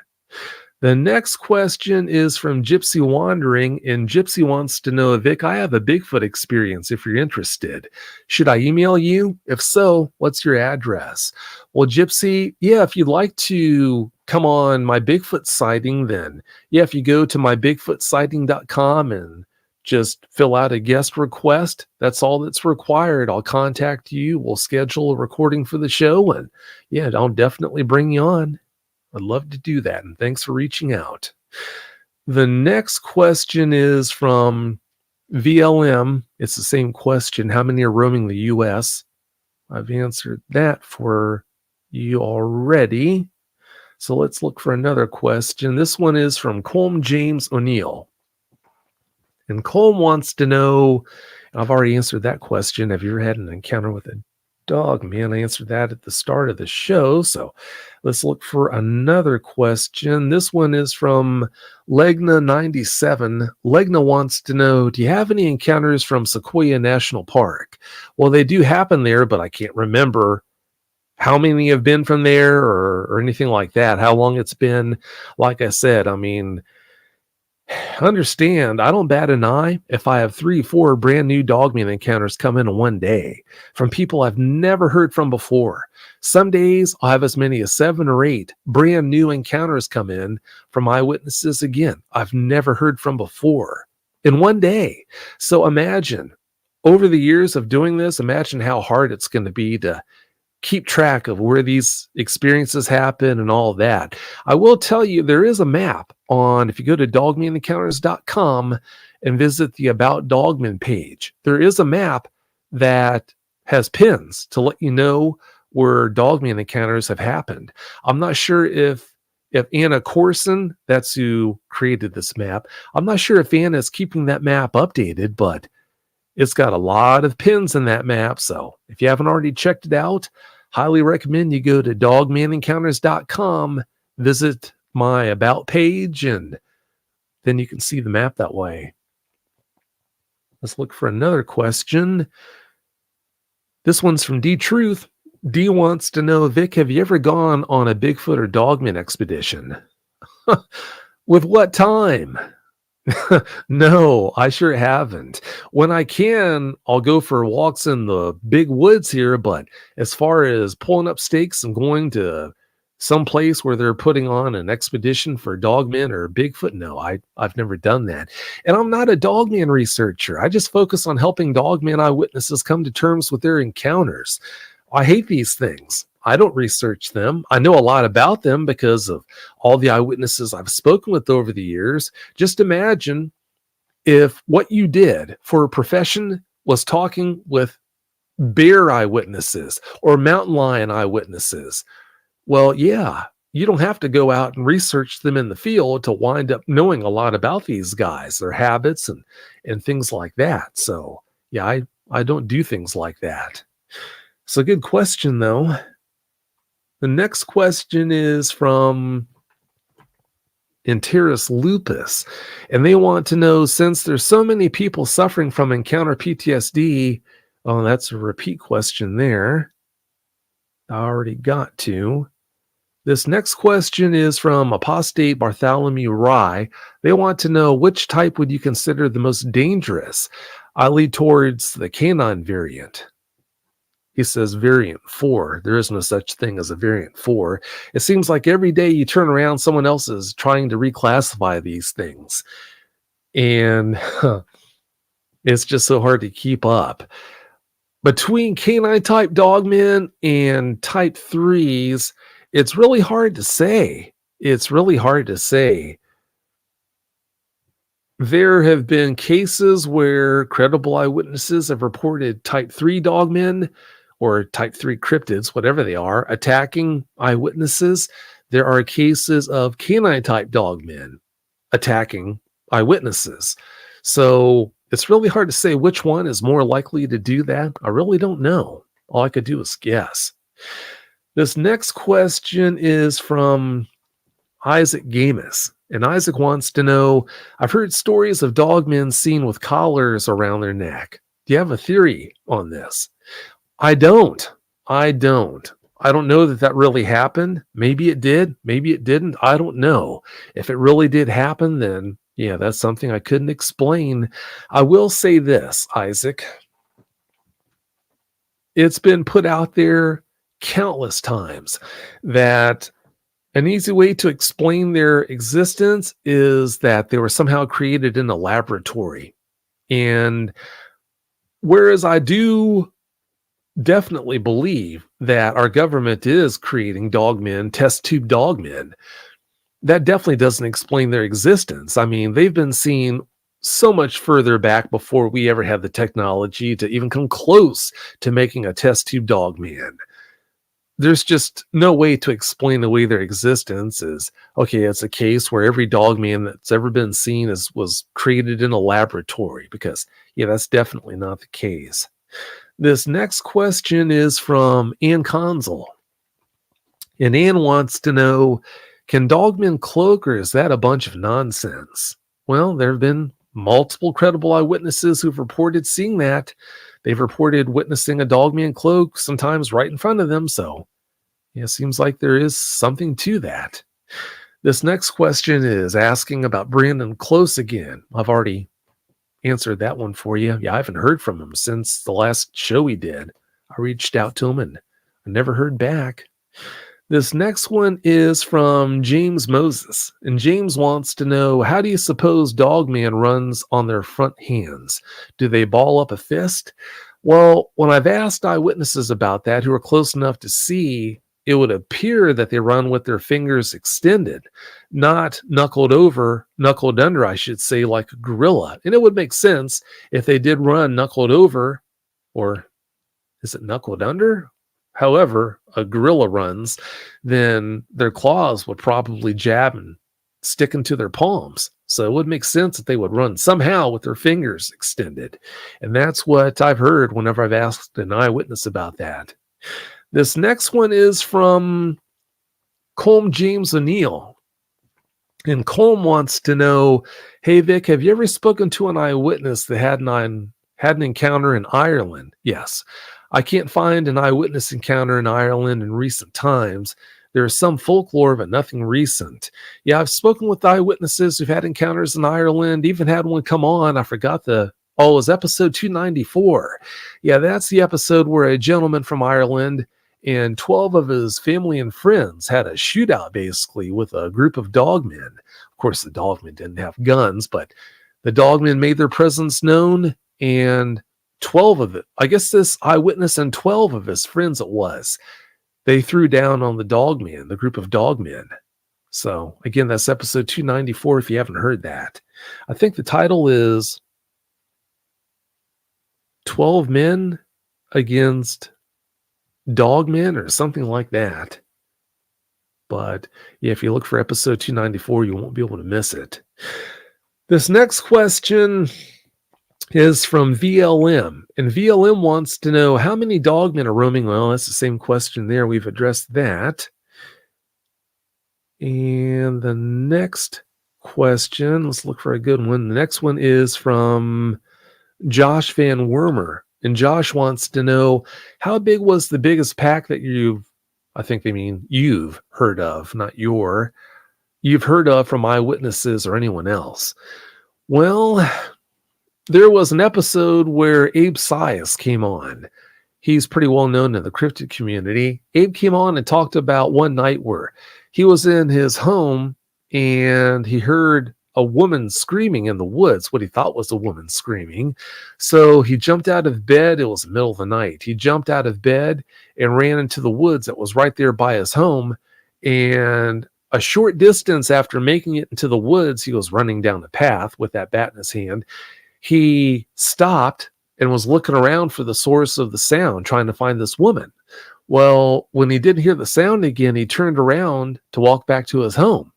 The next question is from Gypsy Wandering, and Gypsy wants to know, Vic, I have a Bigfoot experience if you're interested. Should I email you? If so, what's your address? Well, Gypsy, yeah, if you'd like to come on my Bigfoot sighting, then yeah, if you go to mybigfootsighting.com and just fill out a guest request, that's all that's required. I'll contact you. We'll schedule a recording for the show, and yeah, I'll definitely bring you on. I'd love to do that, and thanks for reaching out. The next question is from VLM. It's the same question. How many are roaming the U.S.? I've answered that for you already. So let's look for another question. This one is from Colm James O'Neill. And Colm wants to know, I've already answered that question. Have you ever had an encounter with a dog? Man, I answered that at the start of the show. So let's look for another question. This one is from Legna97. Legna wants to know, do you have any encounters from Sequoia National Park? Well, they do happen there, but I can't remember how many have been from there or anything like that, how long it's been. Like I said, I mean, understand, I don't bat an eye if I have 3-4 brand new dogman encounters come in one day from people I've never heard from before. Some days I'll have as many as 7 or 8 brand new encounters come in from eyewitnesses again I've never heard from before in one day. So imagine, over the years of doing this, imagine how hard it's going to be to keep track of where these experiences happen and all that. I will tell you, there is a map on, if you go to dogmanencounters.com and visit the About Dogman page, there is a map that has pins to let you know where dogman encounters have happened. I'm not sure if Anna Corson, that's who created this map, I'm not sure if Anna is keeping that map updated, but It's got a lot of pins in that map, so if you haven't already checked it out, highly recommend you go to dogmanencounters.com, visit my About page, and then you can see the map that way. Let's look for another question. This one's from D Truth. D wants to know, Vic, have you ever gone on a Bigfoot or Dogman expedition? With what time? No, I sure haven't. When I can, I'll go for walks in the big woods here, but as far as pulling up stakes and going to some place where they're putting on an expedition for dogmen or Bigfoot, no, I've never done that. And I'm not a dogman researcher. I just focus on helping dogman eyewitnesses come to terms with their encounters. I hate these things. I don't research them. I know a lot about them because of all the eyewitnesses I've spoken with over the years. Just imagine if what you did for a profession was talking with bear eyewitnesses or mountain lion eyewitnesses. Well, yeah, you don't have to go out and research them in the field to wind up knowing a lot about these guys, their habits and things like that. So yeah, I don't do things like that. So good question though. The next question is from Enteris Lupus, and they want to know, since there's so many people suffering from encounter PTSD, oh, that's a repeat question there. I already got to. This next question is from Apostate Bartholomew Rye. They want to know, which type would you consider the most dangerous? I lead towards the canine variant. He says variant 4. There is no such thing as a variant 4. It seems like every day you turn around, someone else is trying to reclassify these things. And it's just so hard to keep up. Between canine type dogmen and type 3s, it's really hard to say. It's really hard to say. There have been cases where credible eyewitnesses have reported type 3 dogmen or type 3 cryptids, whatever they are, attacking eyewitnesses. There are cases of canine type dogmen attacking eyewitnesses. So it's really hard to say which one is more likely to do that. I really don't know. All I could do is guess. This next question is from Isaac Gamus. And Isaac wants to know, I've heard stories of dogmen seen with collars around their neck. Do you have a theory on this? I don't. I don't know that really happened. Maybe it did. Maybe it didn't. I don't know. If it really did happen, then yeah, that's something I couldn't explain. I will say this, Isaac. It's been put out there countless times that an easy way to explain their existence is that they were somehow created in a laboratory. And whereas I do definitely believe that our government is creating dogmen, test tube dogmen, that definitely doesn't explain their existence. I mean, they've been seen so much further back before we ever had the technology to even come close to making a test tube dogman. There's just no way to explain away their existence is, okay, it's a case where every dogman that's ever been seen was created in a laboratory, because yeah, that's definitely not the case. This next question is from Ann Consul. And Ann wants to know, can dogmen cloak, or is that a bunch of nonsense? Well, there have been multiple credible eyewitnesses who've reported seeing that. They've reported witnessing a dogman cloak, sometimes right in front of them. So yeah, it seems like there is something to that. This next question is asking about Brandon Close again. I've already answered that one for you. Yeah, I haven't heard from him since the last show he did. I reached out to him and I never heard back. This next one is from James Moses. And James wants to know, how do you suppose dogman runs on their front hands? Do they ball up a fist? Well, when I've asked eyewitnesses about that who are close enough to see, it would appear that they run with their fingers extended, not knuckled under, I should say, like a gorilla. And it would make sense if they did run knuckled over, or is it knuckled under? However a gorilla runs, then their claws would probably jab and sticking to their palms. So it would make sense that they would run somehow with their fingers extended. And that's what I've heard whenever I've asked an eyewitness about that. This next one is from Colm James O'Neill. And Colm wants to know, hey, Vic, have you ever spoken to an eyewitness that had an encounter in Ireland? Yes. I can't find an eyewitness encounter in Ireland in recent times. There is some folklore, but nothing recent. Yeah, I've spoken with eyewitnesses who've had encounters in Ireland, even had one come on. I forgot it was episode 294. Yeah, that's the episode where a gentleman from Ireland and 12 of his family and friends had a shootout, basically, with a group of dogmen. Of course, the dogmen didn't have guns, but the dogmen made their presence known, and 12 of it, I guess this eyewitness and 12 of his friends they threw down on the dogmen, the group of dogmen. So, again, that's episode 294 if you haven't heard that. I think the title is 12 Men Against Dogmen or something like that. But yeah, if you look for episode 294, you won't be able to miss it. This next question is from VLM. And VLM wants to know how many dogmen are roaming. Well, that's the same question there. We've addressed that. And the next question, let's look for a good one. The next one is from Josh Van Wormer. And Josh wants to know, how big was the biggest pack that you've heard of, not you've heard of from eyewitnesses or anyone else? Well, there was an episode where Abe Sias came on. He's pretty well known in the cryptid community. Abe came on and talked about one night where he was in his home and he heard a woman screaming in the woods, what he thought was a woman screaming. So he jumped out of bed. It was the middle of the night. He jumped out of bed and ran into the woods that was right there by his home. And a short distance after making it into the woods, he was running down the path with that bat in his hand. He stopped and was looking around for the source of the sound, trying to find this woman. Well, when he didn't hear the sound again, he turned around to walk back to his home.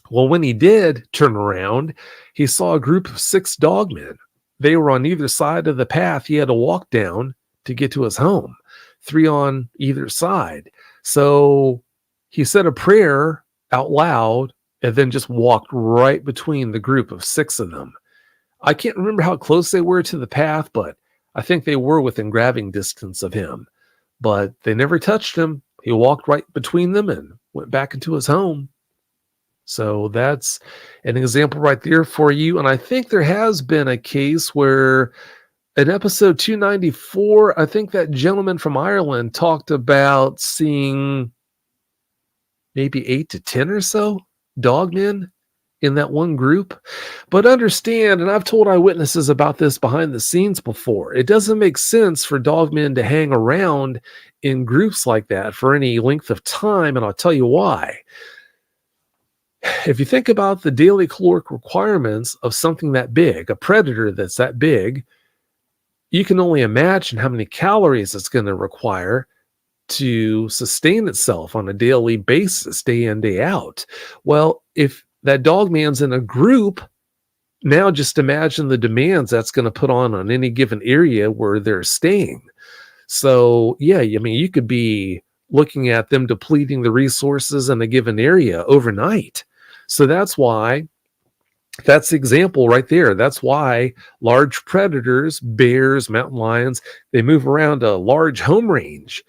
Well, when he did turn around, he saw a group of 6 dogmen. They were on either side of the path he had to walk down to get to his home, 3 on either side. So he said a prayer out loud and then just walked right between the group of 6 of them. I can't remember how close they were to the path, but I think they were within grabbing distance of him. But they never touched him. He walked right between them and went back into his home. So that's an example right there for you. And I think there has been a case where in episode 294, I think that gentleman from Ireland talked about seeing maybe 8 to 10 or so dogmen in that one group. But understand, and I've told eyewitnesses about this behind the scenes before, it doesn't make sense for dogmen to hang around in groups like that for any length of time, and I'll tell you why. If you think about the daily caloric requirements of something that big, a predator that's that big, you can only imagine how many calories it's going to require to sustain itself on a daily basis, day in, day out. Well, if that dogman's in a group, now just imagine the demands that's going to put on any given area where they're staying. So, yeah, I mean, you could be looking at them depleting the resources in a given area overnight. So that's why, that's the example right there. That's why large predators, bears, mountain lions, they move around a large home range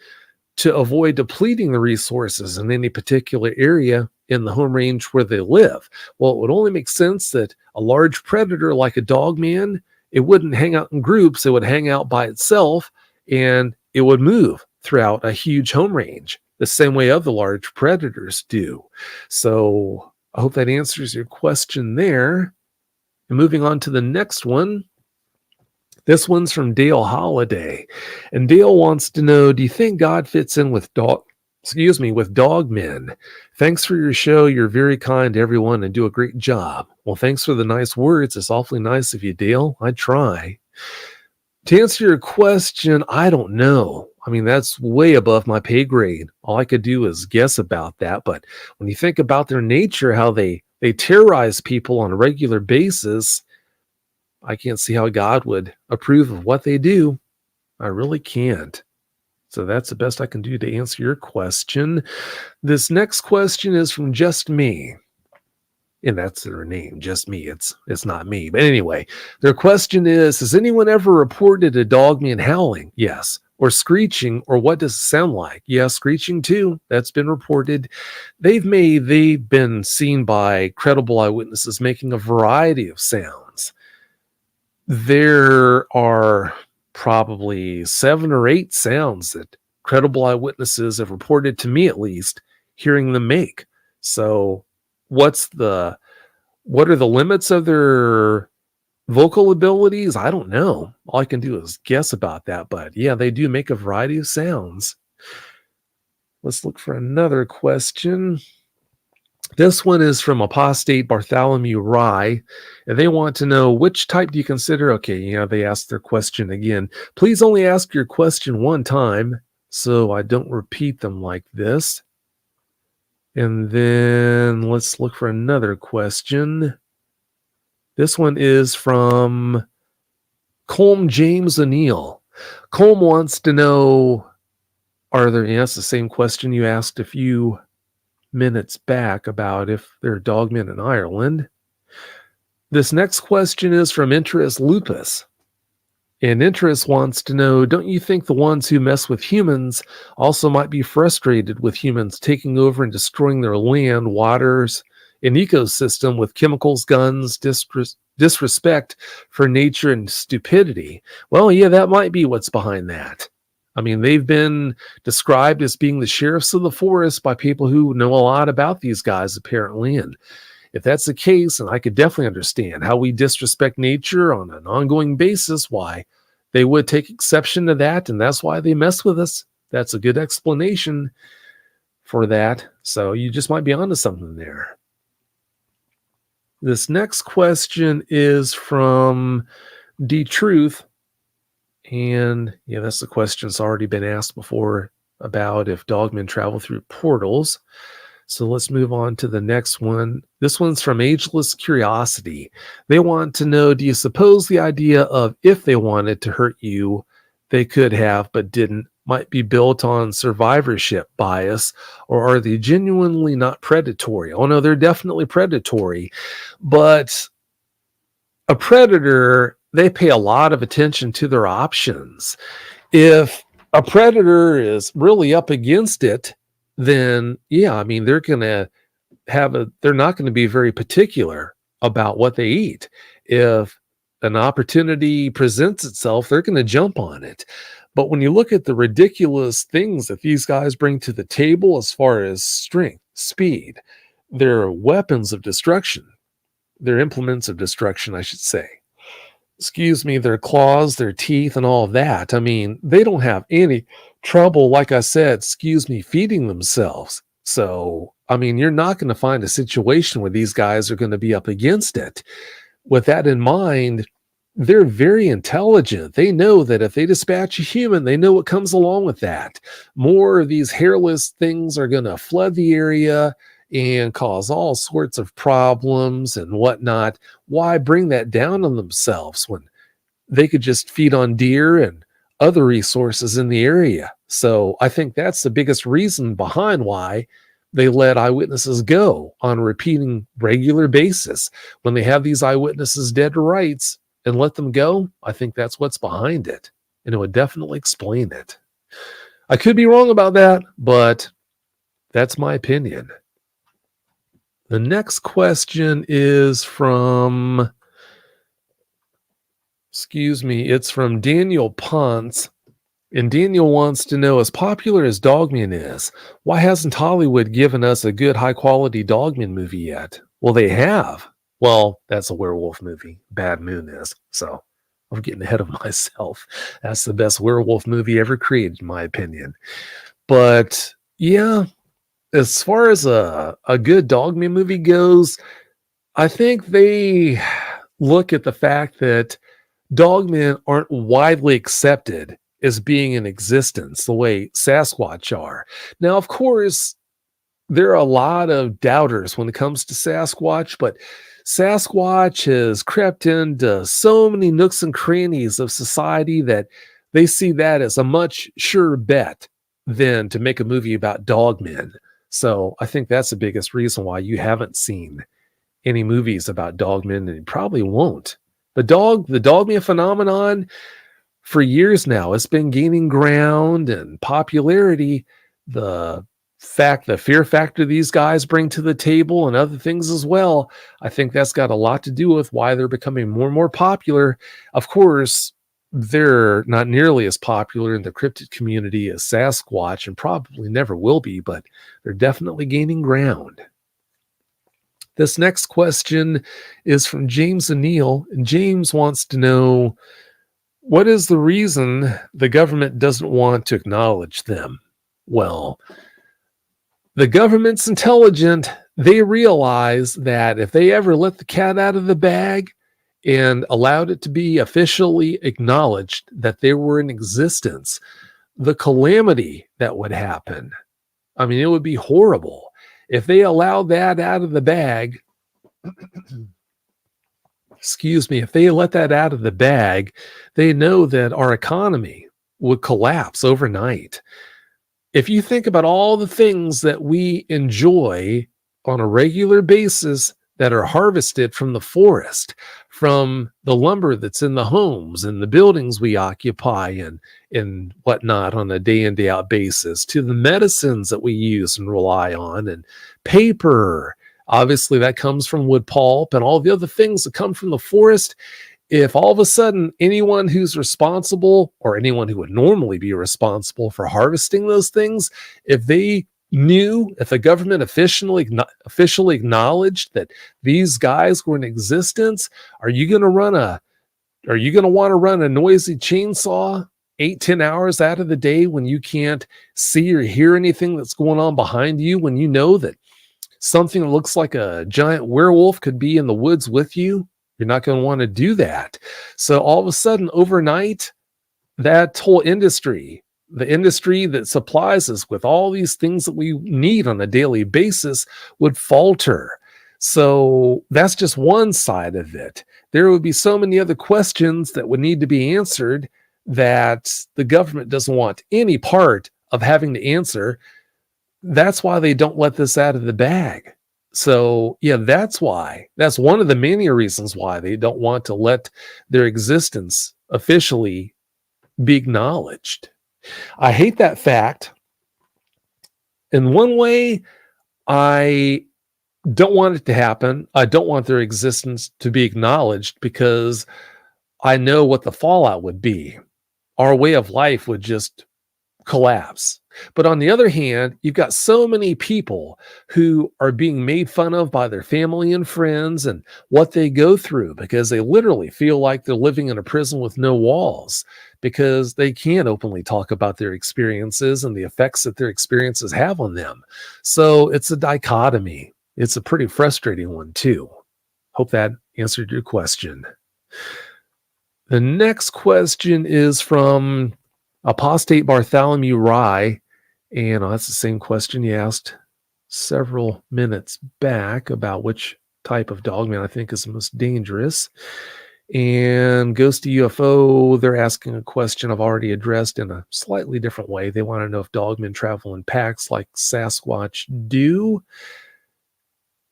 to avoid depleting the resources in any particular area in the home range where they live. Well, it would only make sense that a large predator like a dogman, it wouldn't hang out in groups. It would hang out by itself and it would move throughout a huge home range the same way other large predators do. So I hope that answers your question there. And moving on to the next one. This one's from Dale Holiday. And Dale wants to know, do you think God fits in with dogmen? Thanks for your show. You're very kind to everyone and do a great job. Well, thanks for the nice words. It's awfully nice of you, Dale. I try. To answer your question, I don't know. I mean, that's way above my pay grade. All I could do is guess about that. But when you think about their nature, how they terrorize people on a regular basis, I can't see how God would approve of what they do. I really can't. So that's the best I can do to answer your question. This next question is from Just Me. And that's their name, Just Me. It's not me. But anyway, their question is, has anyone ever reported a dogman howling? Yes. Or screeching, or what does it sound like? Yeah, screeching too. That's been reported. They've been seen by credible eyewitnesses making a variety of sounds. There are probably 7 or 8 sounds that credible eyewitnesses have reported to me, at least, hearing them make. So what are the limits of their vocal abilities? I don't know. All I can do is guess about that. But yeah, they do make a variety of sounds. Let's look for another question. This one is from Apostate Bartholomew Rye, and they want to know, which type do you consider? Okay, they asked their question again. Please only ask your question one time so I don't repeat them like this. And then let's look for another question. This one is from Colm James O'Neill. Colm wants to know, that's the same question you asked a few minutes back about if there are dogmen in Ireland. This next question is from Interest Lupus. And Interest wants to know, don't you think the ones who mess with humans also might be frustrated with humans taking over and destroying their land, waters, and ecosystem with chemicals, guns, disrespect for nature, and stupidity? Well, yeah, that might be what's behind that. I mean, they've been described as being the sheriffs of the forest by people who know a lot about these guys, apparently. And if that's the case, and I could definitely understand how we disrespect nature on an ongoing basis, why they would take exception to that, and that's why they mess with us. That's a good explanation for that. So you just might be onto something there. This next question is from D-Truth. And yeah, that's the question that's already been asked before about if dogmen travel through portals. So let's move on to the next one. This one's from Ageless Curiosity. They want to know, do you suppose the idea of if they wanted to hurt you, they could have but didn't, might be built on survivorship bias, or are they genuinely not predatory? Oh no, they're definitely predatory. But a predator, they pay a lot of attention to their options. If a predator is really up against it, then yeah, I mean, they're not going to be very particular about what they eat. If an opportunity presents itself, they're going to jump on it. But when you look at the ridiculous things that these guys bring to the table as far as strength, speed, they're weapons of destruction. They're implements of destruction, I should say. Their claws, their teeth, and all of that. I mean, they don't have any trouble, like I said, feeding themselves. So, I mean, you're not going to find a situation where these guys are going to be up against it. With that in mind, they're very intelligent. They know that if they dispatch a human, they know what comes along with that. More of these hairless things are going to flood the area and cause all sorts of problems and whatnot. Why bring that down on themselves when they could just feed on deer and other resources in the area? So I think that's the biggest reason behind why they let eyewitnesses go on a repeating regular basis. When they have these eyewitnesses dead to rights and let them go, I think that's what's behind it. And it would definitely explain it. I could be wrong about that, but that's my opinion. The next question is from, it's from Daniel Ponce. And Daniel wants to know, as popular as Dogman is, why hasn't Hollywood given us a good high-quality Dogman movie yet? Well, they have. Well, that's a werewolf movie. Bad Moon is. So I'm getting ahead of myself. That's the best werewolf movie ever created, in my opinion. But yeah, as far as a good Dogman movie goes, I think they look at the fact that Dogmen aren't widely accepted as being in existence the way Sasquatch are. Now, of course, there are a lot of doubters when it comes to Sasquatch, but Sasquatch has crept into so many nooks and crannies of society that they see that as a much surer bet than to make a movie about dogmen. So I think that's the biggest reason why you haven't seen any movies about dogmen, and you probably won't. The dogman phenomenon for years now, it's been gaining ground and popularity. The fear factor these guys bring to the table and other things as well, I think that's got a lot to do with why they're becoming more and more popular. Of course, they're not nearly as popular in the cryptid community as Sasquatch, and probably never will be, but they're definitely gaining ground. This next question is from James O'Neill, and James wants to know, what is the reason the government doesn't want to acknowledge them? Well, the government's intelligent. They realize that if they ever let the cat out of the bag and allowed it to be officially acknowledged that they were in existence, the calamity that would happen, I mean, it would be horrible. If they allowed that out of the bag, if they let that out of the bag, they know that our economy would collapse overnight. If you think about all the things that we enjoy on a regular basis that are harvested from the forest, from the lumber that's in the homes and the buildings we occupy and whatnot on a day in, day out basis, to the medicines that we use and rely on, and paper, obviously that comes from wood pulp, and all the other things that come from the forest. If all of a sudden anyone who's responsible, or anyone who would normally be responsible for harvesting those things, if they knew, if the government officially acknowledged that these guys were in existence, are you going to want to run a noisy chainsaw 8-10 hours out of the day when you can't see or hear anything that's going on behind you, when you know that something that looks like a giant werewolf could be in the woods with you? You're not going to want to do that. So all of a sudden, overnight, that whole industry, the industry that supplies us with all these things that we need on a daily basis, would falter. So that's just one side of it. There would be so many other questions that would need to be answered that the government doesn't want any part of having to answer. That's why they don't let this out of the bag. So, yeah, that's one of the many reasons why they don't want to let their existence officially be acknowledged. I hate that fact. In one way, I don't want it to happen. I don't want their existence to be acknowledged because I know what the fallout would be. Our way of life would just collapse. But on the other hand, you've got so many people who are being made fun of by their family and friends and what they go through, because they literally feel like they're living in a prison with no walls, because they can't openly talk about their experiences and the effects that their experiences have on them. So it's a dichotomy. It's a pretty frustrating one too. Hope that answered your question. The next question is from Apostate Bartholomew Rye, and that's the same question you asked several minutes back about which type of dogman I think is the most dangerous. And Ghosty UFO, they're asking a question I've already addressed in a slightly different way. They want to know if dogmen travel in packs like Sasquatch do.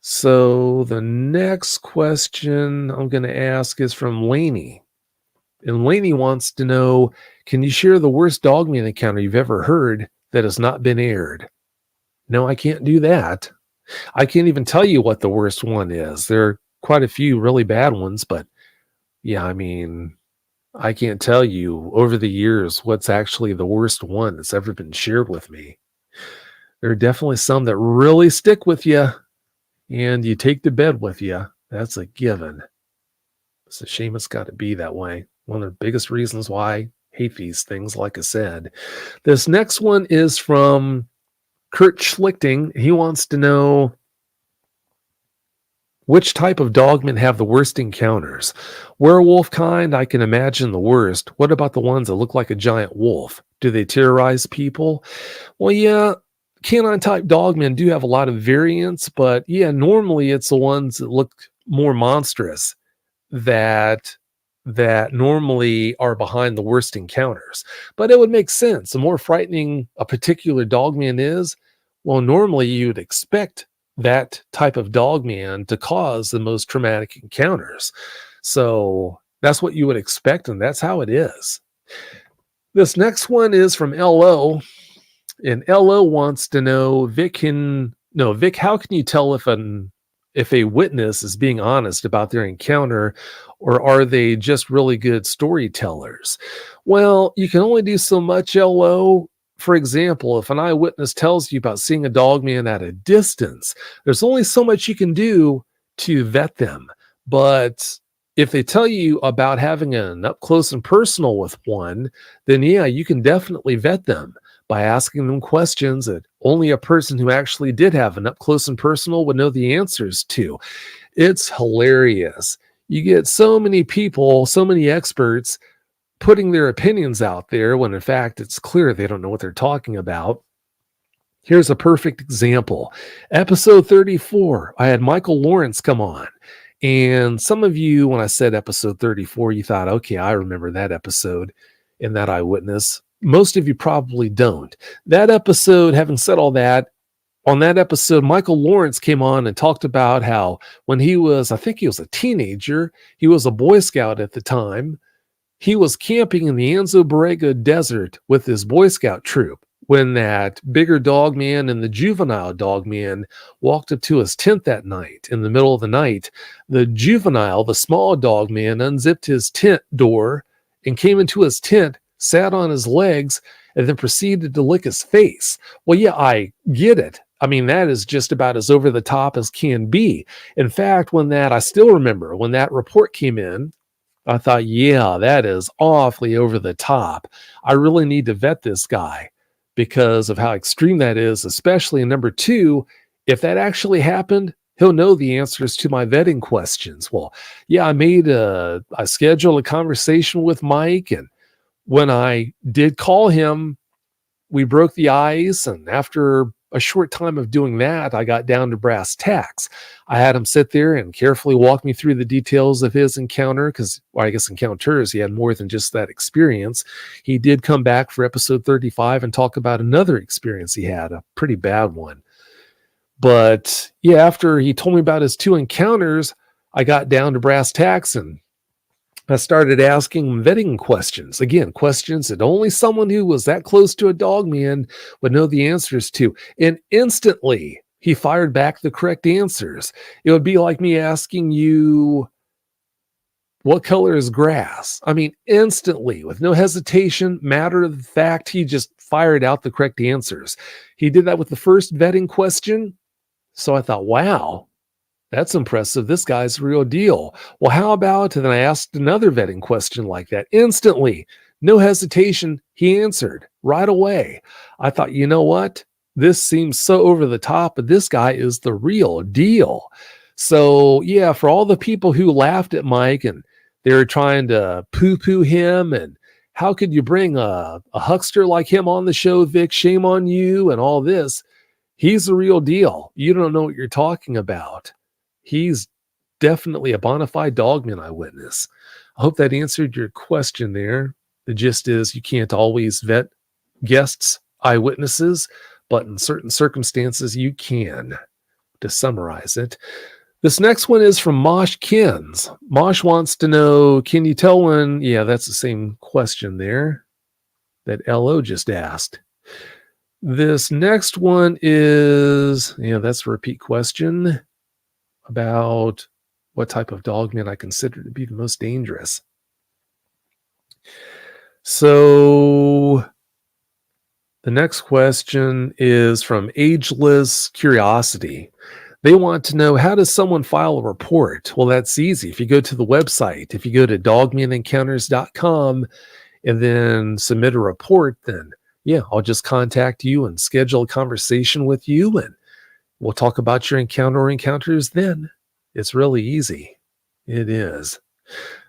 So the next question I'm going to ask is from Laney. And Laney wants to know, can you share the worst dogman encounter you've ever heard that has not been aired? No, I can't do that. I can't even tell you what the worst one is. There are quite a few really bad ones, but yeah, I mean, I can't tell you over the years what's actually the worst one that's ever been shared with me. There are definitely some that really stick with you and you take to bed with you. That's a given. It's a shame it's got to be that way. One of the biggest reasons why I hate these things, like I said. This next one is from Kurt Schlichting. He wants to know, Which type of dogmen have the worst encounters? Werewolf kind, I can imagine the worst. What about the ones that look like a giant wolf? Do they terrorize people? Well, yeah, canine type dogmen do have a lot of variants, but yeah, normally it's the ones that look more monstrous that normally are behind the worst encounters. But it would make sense. The more frightening a particular dogman is, well, normally you'd expect that type of dogman to cause the most traumatic encounters. So that's what you would expect, and that's how it is. This next one is from LO, and LO wants to know, Vic, how can you tell if a witness is being honest about their encounter, or are they just really good storytellers? Well, you can only do so much, LO. For example, if an eyewitness tells you about seeing a dogman at a distance, there's only so much you can do to vet them. But if they tell you about having an up close and personal with one, then yeah, you can definitely vet them by asking them questions that only a person who actually did have an up close and personal would know the answers to. It's hilarious. You get so many people, so many experts putting their opinions out there when in fact it's clear they don't know what they're talking about. Here's a perfect example. Episode 34, I had Michael Lawrence come on. And some of you, when I said episode 34, you thought, okay, I remember that episode in that Eyewitness. Most of you probably don't. That episode, having said all that, on that episode, Michael Lawrence came on and talked about how when he was, I think he was a teenager, he was a Boy Scout at the time, he was camping in the Anzo Borrego Desert with his Boy Scout troop when that bigger dog man and the juvenile dog man walked up to his tent that night. In the middle of the night, the juvenile, the small dog man, unzipped his tent door and came into his tent, sat on his legs, and then proceeded to lick his face. Well, yeah, I get it. I mean, that is just about as over the top as can be. In fact, I still remember when that report came in, I thought, yeah, that is awfully over the top. I really need to vet this guy because of how extreme that is, especially in number two. If that actually happened, he'll know the answers to my vetting questions. Well, yeah, I scheduled a conversation with Mike, and when I did call him, we broke the ice, and after a short time of doing that, I got down to brass tacks. I had him sit there and carefully walk me through the details of his encounter, because, well, I guess encounters, he had more than just that experience. He did come back for episode 35 and talk about another experience he had, a pretty bad one. But yeah, after he told me about his two encounters, I got down to brass tacks and I started asking vetting questions. Again, questions that only someone who was that close to a dog man would know the answers to. And instantly, he fired back the correct answers. It would be like me asking you, what color is grass? I mean, instantly, with no hesitation, matter of fact, he just fired out the correct answers. He did that with the first vetting question. So I thought, wow, that's impressive. This guy's the real deal. Well, how about, and then I asked another vetting question like that. Instantly, no hesitation, he answered right away. I thought, you know what? This seems so over the top, but this guy is the real deal. So yeah, for all the people who laughed at Mike and they were trying to poo-poo him, and how could you bring a huckster like him on the show, Vic? Shame on you and all this. He's the real deal. You don't know what you're talking about. He's definitely a bona fide dogman eyewitness. I hope that answered your question there. The gist is you can't always vet guests, eyewitnesses, but in certain circumstances you can. To summarize it, this next one is from Mosh Kins. Mosh wants to know, can you tell when, yeah, that's the same question there that LO just asked. This next one is, yeah, that's a repeat question about what type of dogman I consider to be the most dangerous. So the next question is from Ageless Curiosity. They want to know, how does someone file a report? Well, that's easy. If you go to the website, if you go to dogmanencounters.com and then submit a report, then yeah, I'll just contact you and schedule a conversation with you, and we'll talk about your encounter or encounters then. It's really easy. It is.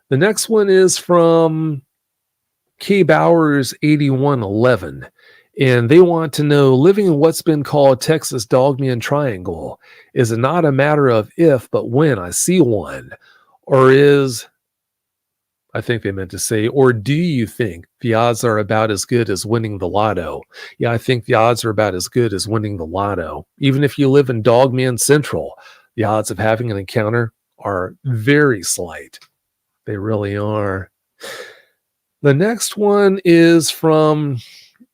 The next one is from K Bowers 8111. And they want to know, living in what's been called Texas Dogman Triangle, is it not a matter of if, but when I see one? Or is, I think they meant to say, or do you think the odds are about as good as winning the lotto? Yeah, I think the odds are about as good as winning the lotto. Even if you live in Dogman Central, the odds of having an encounter are very slight. They really are. The next one is from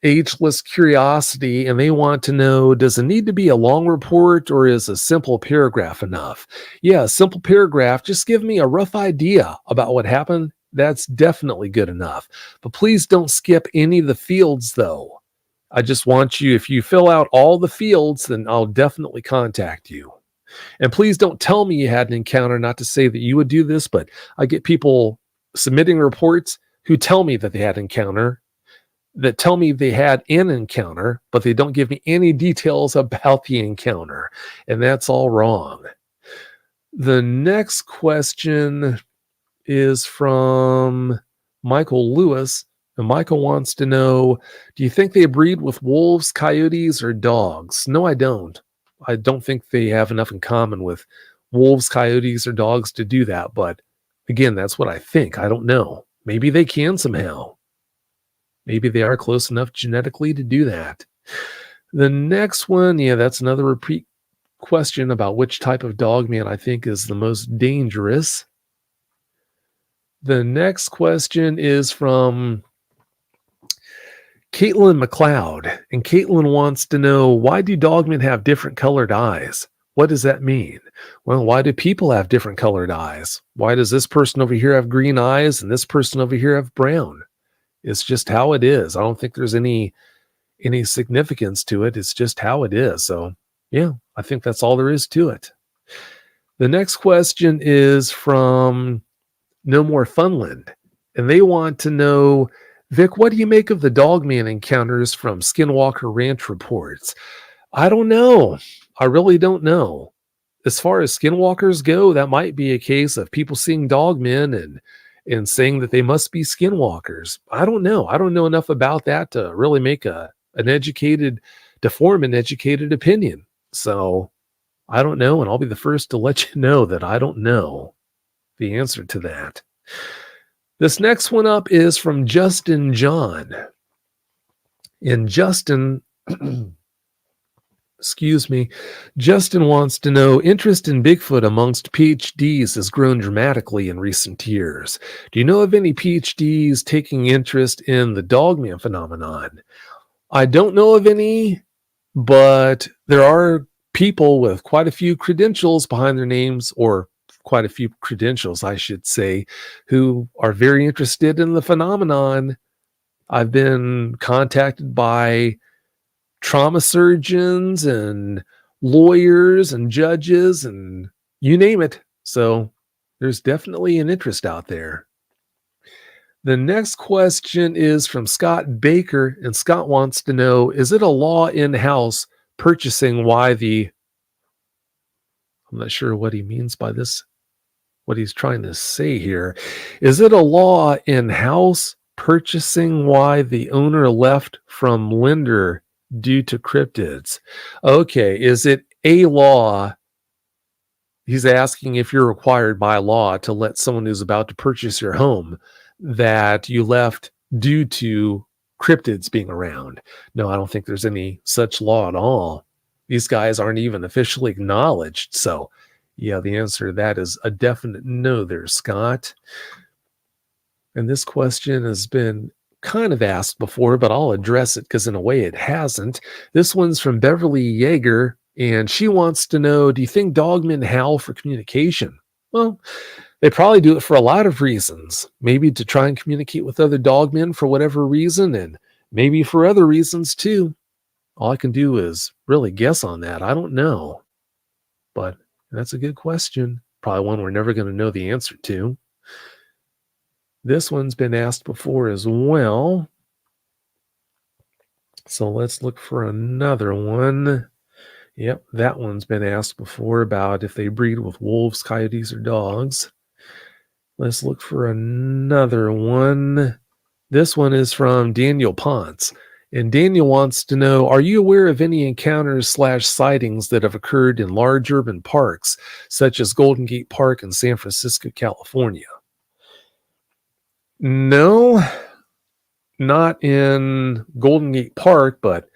Ageless Curiosity, and they want to know, does it need to be a long report or is a simple paragraph enough? Yeah, a simple paragraph. Just give me a rough idea about what happened. That's definitely good enough. But please don't skip any of the fields, though. I just want you, if you fill out all the fields, then I'll definitely contact you. And please don't tell me you had an encounter, not to say that you would do this, but I get people submitting reports who tell me that they had an encounter, that tell me they had an encounter, but they don't give me any details about the encounter. And that's all wrong. The next question is from Michael Lewis. And Michael wants to know, do you think they breed with wolves, coyotes, or dogs? No, I don't. I don't think they have enough in common with wolves, coyotes, or dogs to do that. But again, that's what I think. I don't know. Maybe they can somehow. Maybe they are close enough genetically to do that. The next one, yeah, that's another repeat question about which type of dogman I think is the most dangerous. The next question is from Caitlin McLeod, and Caitlin wants to know, why do dogmen have different colored eyes? What does that mean? Well, why do people have different colored eyes? Why does this person over here have green eyes and this person over here have brown? It's just how it is. I don't think there's any significance to it. It's just how it is. So, yeah, I think that's all there is to it. The next question is from No More Funland, and they want to know, Vic, what do you make of the dogman encounters from Skinwalker Ranch reports? I don't know. I really don't know. As far as skinwalkers go, that might be a case of people seeing dogmen and saying that they must be skinwalkers. I don't know. I don't know enough about that to really make to form an educated opinion. So I don't know, and I'll be the first to let you know that I don't know the answer to that. This next one up is from Justin John. And Justin, Justin wants to know, interest in Bigfoot amongst PhDs has grown dramatically in recent years. Do you know of any PhDs taking interest in the dogman phenomenon? I don't know of any, but there are people with quite a few credentials behind their names, or quite a few credentials, I should say, who are very interested in the phenomenon. I've been contacted by trauma surgeons and lawyers and judges and you name it. So there's definitely an interest out there. The next question is from Scott Baker, and Scott wants to know, is it a law in-house purchasing why the, I'm not sure what he means by this, what he's trying to say here. Is it a law in-house purchasing why the owner left from lender due to cryptids? Okay, is it a law? He's asking if you're required by law to let someone who's about to purchase your home that you left due to cryptids being around. No, I don't think there's any such law at all. These guys aren't even officially acknowledged. So, yeah, the answer to that is a definite no there, Scott. And this question has been kind of asked before, but I'll address it because in a way it hasn't. This one's from Beverly Yeager, and she wants to know, do you think dogmen howl for communication? Well, they probably do it for a lot of reasons. Maybe to try and communicate with other dogmen for whatever reason, and maybe for other reasons too. All I can do is really guess on that. I don't know. But that's a good question. Probably one we're never going to know the answer to. This one's been asked before as well. So let's look for another one. Yep, that one's been asked before about if they breed with wolves, coyotes, or dogs. Let's look for another one. This one is from Daniel Ponce. And Daniel wants to know, are you aware of any encounters / sightings that have occurred in large urban parks, such as Golden Gate Park in San Francisco, California? No, not in Golden Gate Park, but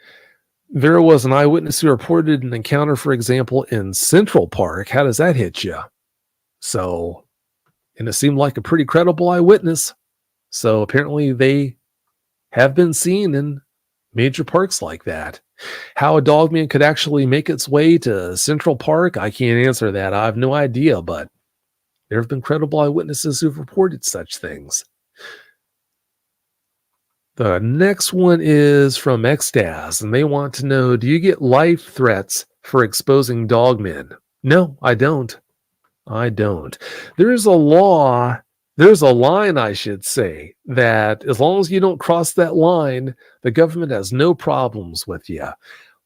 there was an eyewitness who reported an encounter, for example, in Central Park. How does that hit you? So, and it seemed like a pretty credible eyewitness. So apparently they have been seen in major parks like that. How a dogman could actually make its way to Central Park, I can't answer that. I have no idea, but there have been credible eyewitnesses who've reported such things. The next one is from Extaz, and they want to know, do you get life threats for exposing dogmen? No, I don't. I don't. There's a line, I should say, that as long as you don't cross that line, the government has no problems with you.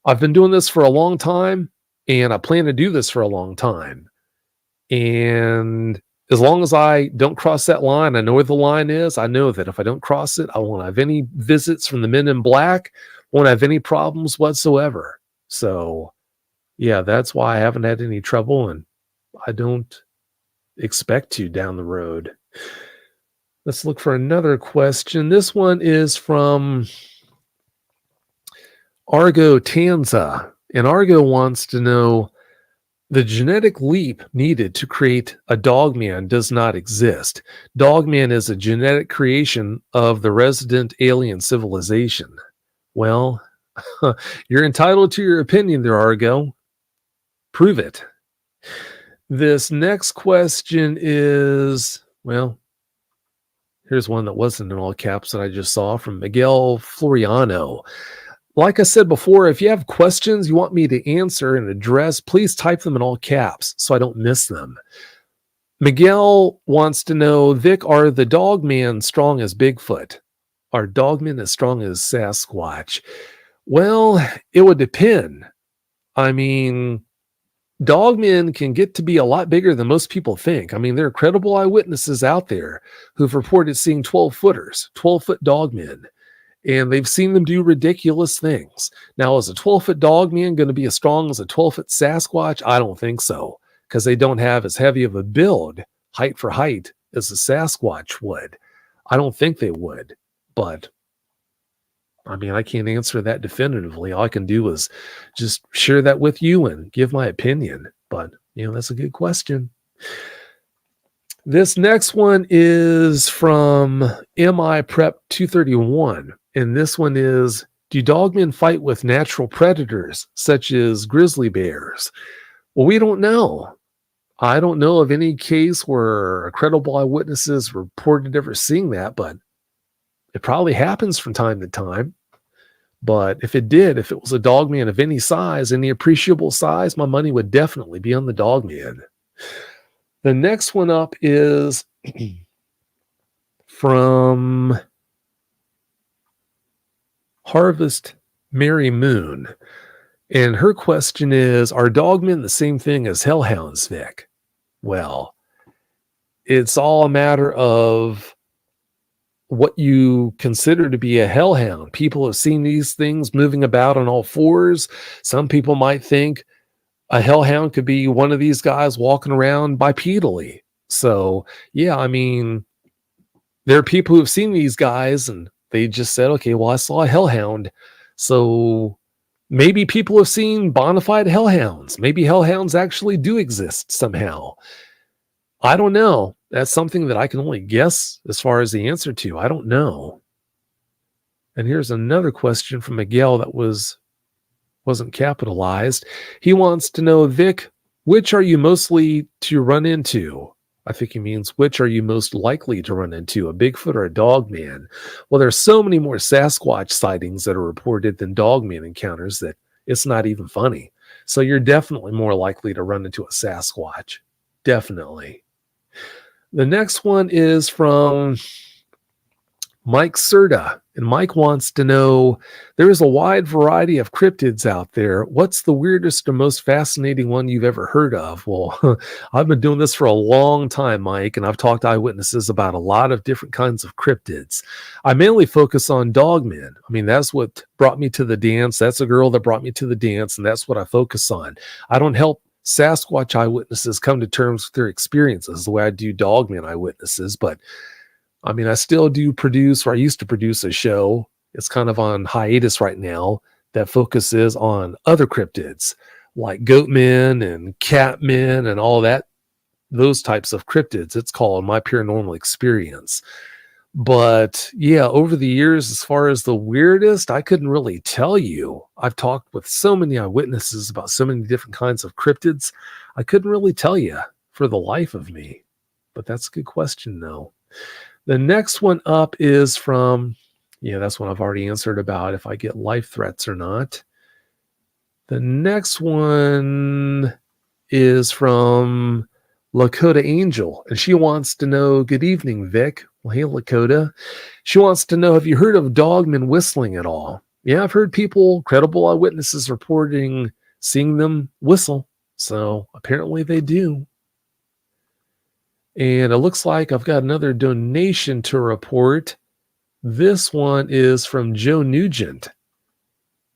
I've been doing this for a long time, and I plan to do this for a long time. And as long as I don't cross that line, I know where the line is. I know that if I don't cross it, I won't have any visits from the men in black, won't have any problems whatsoever. So, yeah, that's why I haven't had any trouble, and I don't expect to down the road. Let's look for another question. This one is from Argo Tanza. And Argo wants to know, the genetic leap needed to create a dogman does not exist. Dogman is a genetic creation of the resident alien civilization. Well, you're entitled to your opinion there, Argo. Prove it. This next question is, well, here's one that wasn't in all caps that I just saw from Miguel Floriano. Like I said before, if you have questions you want me to answer and address, please type them in all caps so I don't miss them. Miguel wants to know, Vic, are the dogmen strong as Bigfoot? Are dogmen as strong as Sasquatch? Well, it would depend. I mean, dogmen can get to be a lot bigger than most people think. I mean, there are credible eyewitnesses out there who've reported seeing 12-footers, 12-foot dogmen. And they've seen them do ridiculous things. Now, is a 12-foot dogman going to be as strong as a 12-foot Sasquatch? I don't think so, because they don't have as heavy of a build, height for height, as a Sasquatch would. I don't think they would. But, I mean, I can't answer that definitively. All I can do is just share that with you and give my opinion. But, that's a good question. This next one is from MI Prep 231. And this one is, do dogmen fight with natural predators, such as grizzly bears? Well, we don't know. I don't know of any case where credible eyewitnesses reported ever seeing that, but it probably happens from time to time. But if it did, if it was a dogman of any size, any appreciable size, my money would definitely be on the dogman. The next one up is from Harvest Mary Moon. And her question is, are dogmen the same thing as hellhounds, Vic? Well, it's all a matter of what you consider to be a hellhound. People have seen these things moving about on all fours. Some people might think a hellhound could be one of these guys walking around bipedally. So, yeah, I mean, there are people who have seen these guys and they just said, okay, well, I saw a hellhound. So maybe people have seen bona fide hellhounds. Maybe hellhounds actually do exist somehow. I don't know. That's something that I can only guess as far as the answer to. I don't know. And here's another question from Miguel that wasn't capitalized. He wants to know, Vic, which are you mostly to run into? I think he means, which are you most likely to run into, a Bigfoot or a dogman? Well, there's so many more Sasquatch sightings that are reported than dogman encounters that it's not even funny. So you're definitely more likely to run into a Sasquatch. Definitely. The next one is from Mike Serta. And Mike wants to know, there is a wide variety of cryptids out there. What's the weirdest or most fascinating one you've ever heard of? Well, I've been doing this for a long time, Mike, and I've talked to eyewitnesses about a lot of different kinds of cryptids. I mainly focus on Dogman. I mean, that's what brought me to the dance. That's a girl that brought me to the dance, and that's what I focus on. I don't help Sasquatch eyewitnesses come to terms with their experiences the way I do Dogman eyewitnesses, but I mean, I still do produce, or I used to produce a show. It's kind of on hiatus right now that focuses on other cryptids like goatmen and catmen and all that, those types of cryptids. It's called My Paranormal Experience. But yeah, over the years, as far as the weirdest, I couldn't really tell you. I've talked with so many eyewitnesses about so many different kinds of cryptids. I couldn't really tell you for the life of me. But that's a good question, though. The next one up is from, that's one I've already answered about if I get life threats or not. The next one is from Lakota Angel, and she wants to know, good evening, Vic. Well, hey, Lakota. She wants to know, have you heard of dogmen whistling at all? Yeah, I've heard people, credible eyewitnesses reporting seeing them whistle. So apparently they do. And it looks like I've got another donation to report. This one is from Joe Nugent.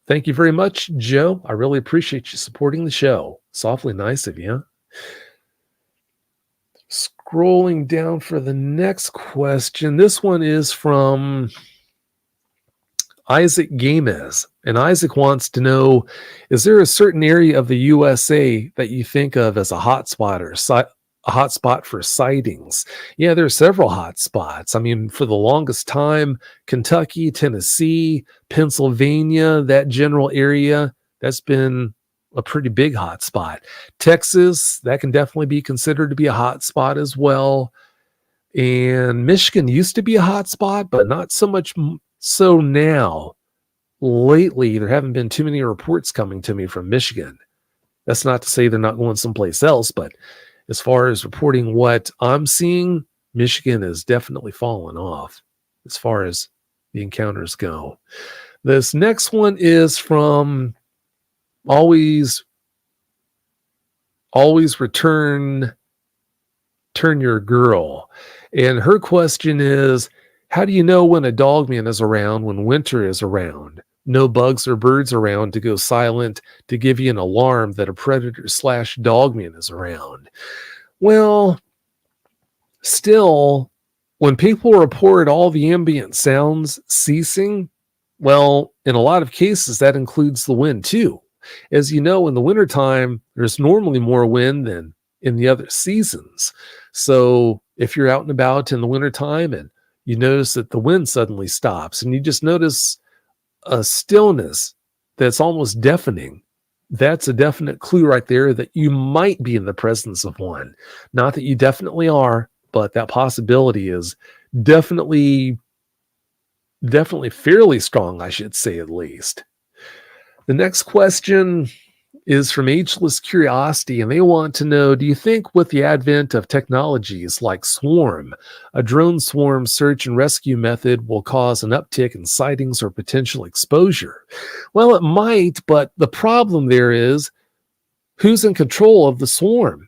Thank you very much, Joe. I really appreciate you supporting the show. It's awfully nice of you. Scrolling down for the next question. This one is from Isaac Gamez. And Isaac wants to know, is there a certain area of the USA that you think of as a hotspot or a hotspot for sightings? Yeah, there are several hotspots. I mean, for the longest time, Kentucky, Tennessee, Pennsylvania, that general area, that's been a pretty big hotspot. Texas, that can definitely be considered to be a hotspot as well. And Michigan used to be a hotspot, but not so much so now. Lately, there haven't been too many reports coming to me from Michigan. That's not to say they're not going someplace else, but as far as reporting what I'm seeing, Michigan is definitely fallen off as far as the encounters go. This next one is from Always Turn Your Girl. And her question is, how do you know when a dogman is around when winter is around? No bugs or birds around to go silent to give you an alarm that a predator/dogman is around. Well, still, when people report all the ambient sounds ceasing, well, in a lot of cases, that includes the wind too. As you know, in the wintertime, there's normally more wind than in the other seasons. So if you're out and about in the wintertime and you notice that the wind suddenly stops and you just notice a stillness that's almost deafening, that's a definite clue right there that you might be in the presence of one. Not that you definitely are, but that possibility is definitely fairly strong, I should say at least. The next question is from Ageless Curiosity, and they want to know, do you think with the advent of technologies like Swarm, a drone swarm search and rescue method will cause an uptick in sightings or potential exposure? Well, it might, but the problem there is who's in control of the swarm?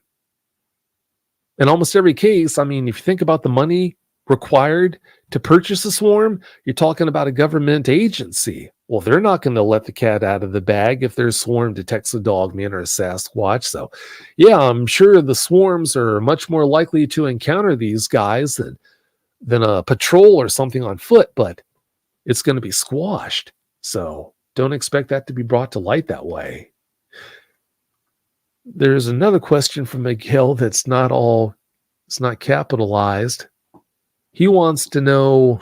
In almost every case, I mean, if you think about the money required to purchase a swarm, you're talking about a government agency. Well, they're not going to let the cat out of the bag if their swarm detects a dogman or a Sasquatch. So, yeah, I'm sure the swarms are much more likely to encounter these guys than a patrol or something on foot, but it's going to be squashed. So don't expect that to be brought to light that way. There's another question from Miguel it's not capitalized. He wants to know,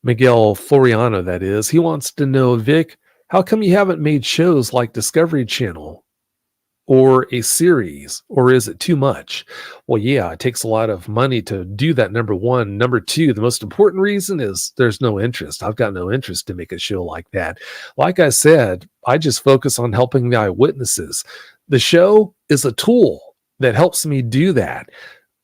Miguel Floriano, that is, he wants to know, Vic, how come you haven't made shows like Discovery Channel or a series, or is it too much? Well, yeah, it takes a lot of money to do that, number one. Number two, the most important reason is there's no interest. I've got no interest to make a show like that. Like I said, I just focus on helping the eyewitnesses. The show is a tool that helps me do that.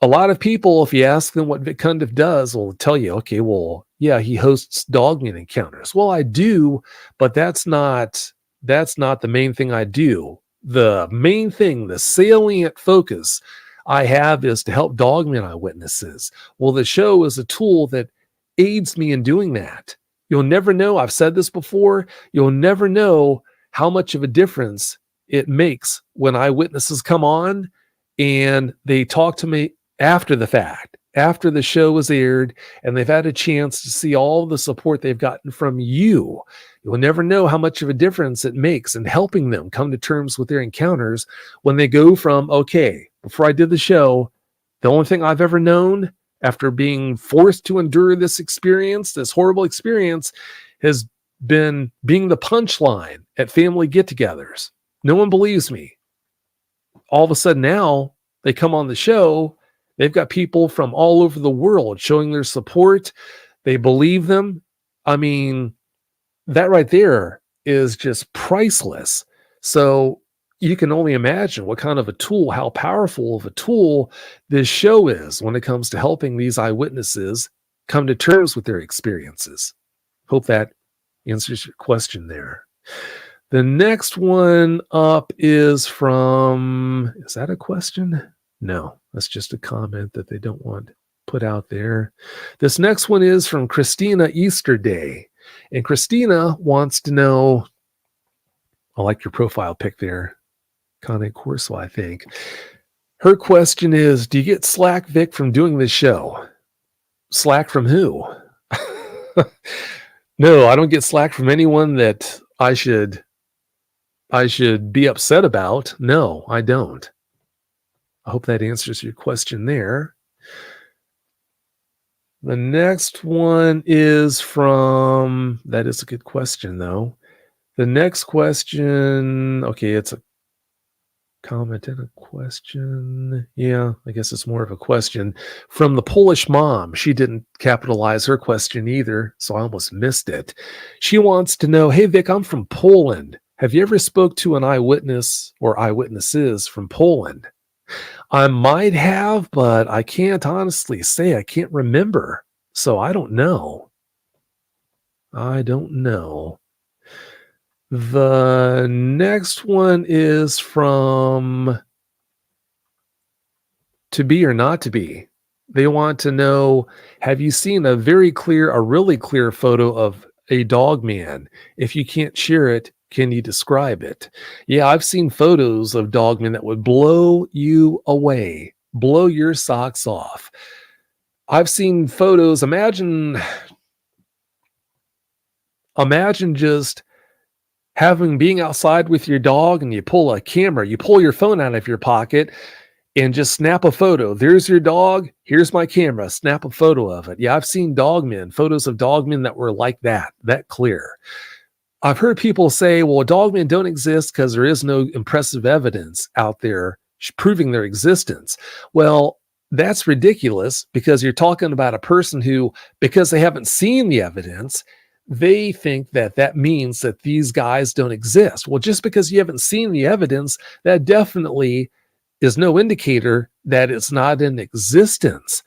a lot of people, if you ask them what Vic Cundiff does, will tell you, okay, well, yeah, he hosts Dogman encounters. Well, I do, but that's not the main thing I do. The main thing, the salient focus I have is to help Dogman eyewitnesses. Well, the show is a tool that aids me in doing that. You'll never know. I've said this before. You'll never know how much of a difference it makes when eyewitnesses come on and they talk to me after the fact, after the show was aired, and they've had a chance to see all the support they've gotten from you. You'll never know how much of a difference it makes in helping them come to terms with their encounters when they go from, okay, before I did the show, the only thing I've ever known after being forced to endure this experience, this horrible experience, has been being the punchline at family get-togethers. No one believes me. All of a sudden now, they come on the show, they've got people from all over the world showing their support. They believe them. I mean, that right there is just priceless. So you can only imagine what kind of a tool, how powerful of a tool this show is when it comes to helping these eyewitnesses come to terms with their experiences. Hope that answers your question there. The next one up is from, is that a question? No, that's just a comment that they don't want put out there. This next one is from Christina Easterday. And Christina wants to know, I like your profile pic there, Connie Corso, I think. Her question is, do you get slack, Vic, from doing this show? Slack from who? No, I don't get slack from anyone that I should be upset about. No, I don't. I hope that answers your question there. The next one is from, that is a good question though. The next question, okay, it's a comment and a question. Yeah, I guess it's more of a question from the Polish mom. She didn't capitalize her question either, so I almost missed it. She wants to know, hey Vic, I'm from Poland. Have you ever spoke to an eyewitness or eyewitnesses from Poland? I might have, but I can't honestly say. I can't remember. So I don't know. The next one is from To Be or Not to Be. They want to know, have you seen a really clear photo of a Dogman? If you can't share it, can you describe it? Yeah, I've seen photos of Dogman that would blow you away, blow your socks off. I've seen photos. Imagine just being outside with your dog and you pull a camera, you pull your phone out of your pocket and just snap a photo. There's your dog. Here's my camera. Snap a photo of it. Yeah, I've seen photos of Dogmen that were like that clear. I've heard people say, well, Dogmen don't exist because there is no impressive evidence out there proving their existence. Well, that's ridiculous because you're talking about a person who, because they haven't seen the evidence, they think that means that these guys don't exist. Well, just because you haven't seen the evidence, that definitely is no indicator that it's not in existence.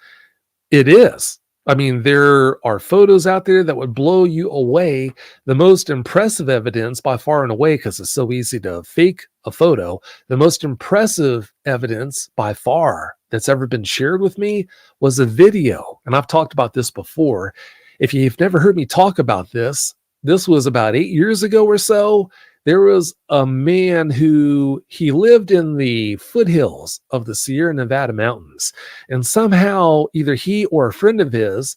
It is. I mean, there are photos out there that would blow you away. The most impressive evidence by far and away, because it's so easy to fake a photo, the most impressive evidence by far that's ever been shared with me was a video. And I've talked about this before. If you've never heard me talk about this was about 8 years ago or so. There was a man he lived in the foothills of the Sierra Nevada mountains. And somehow either he or a friend of his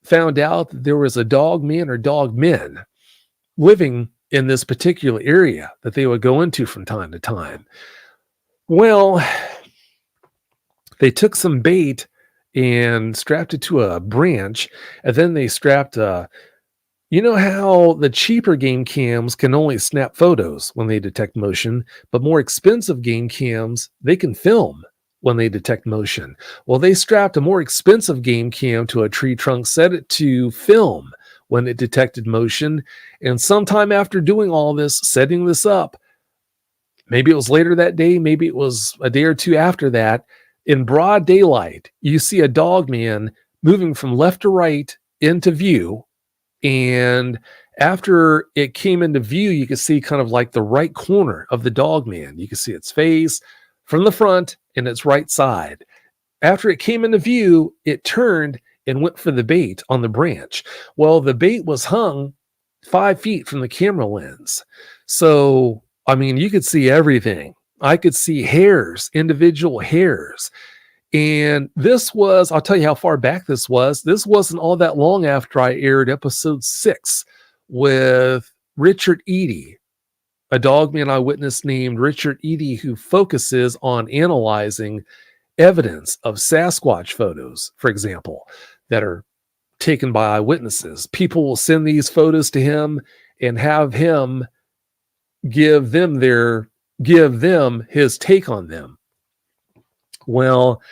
found out that there was a dogman or dogmen living in this particular area that they would go into from time to time. Well, they took some bait and strapped it to a branch, and then they strapped you know how the cheaper game cams can only snap photos when they detect motion, but more expensive game cams, they can film when they detect motion. Well, they strapped a more expensive game cam to a tree trunk, set it to film when it detected motion, and sometime after doing all this, setting this up, maybe it was later that day, maybe it was a day or two after that, in broad daylight, you see a Dogman moving from left to right into view. And after it came into view, you could see kind of like the right corner of the Dogman. You could see its face from the front and its right side. After it came into view, it turned and went for the bait on the branch. Well, the bait was hung 5 feet from the camera lens. So, I mean, you could see everything. I could see hairs, individual hairs. And this was, I'll tell you how far back this was. This wasn't all that long after I aired episode 6 with Richard Eady, a Dogman eyewitness named Richard Eady, who focuses on analyzing evidence of Sasquatch photos, for example, that are taken by eyewitnesses. People will send these photos to him and have him give them his take on them. Well,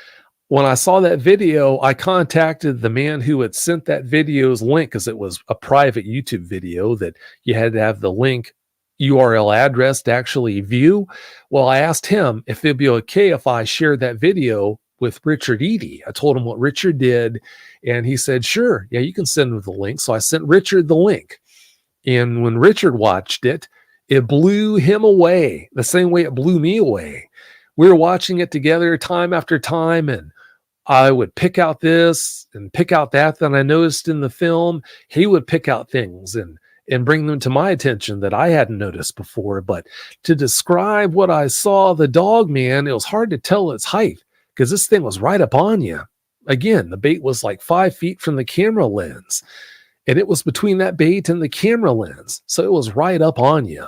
when I saw that video, I contacted the man who had sent that video's link, because it was a private YouTube video that you had to have the link URL address to actually view. Well, I asked him if it'd be okay if I shared that video with Richard Eady. I told him what Richard did, and he said, sure, yeah, you can send him the link. So I sent Richard the link. And when Richard watched it, it blew him away the same way it blew me away. We were watching it together time after time, and I would pick out this and pick out that I noticed in the film. He would pick out things and bring them to my attention that I hadn't noticed before. But to describe what I saw, the Dogman, it was hard to tell its height because this thing was right up on you. Again, the bait was like 5 feet from the camera lens, and it was between that bait and the camera lens. So it was right up on you.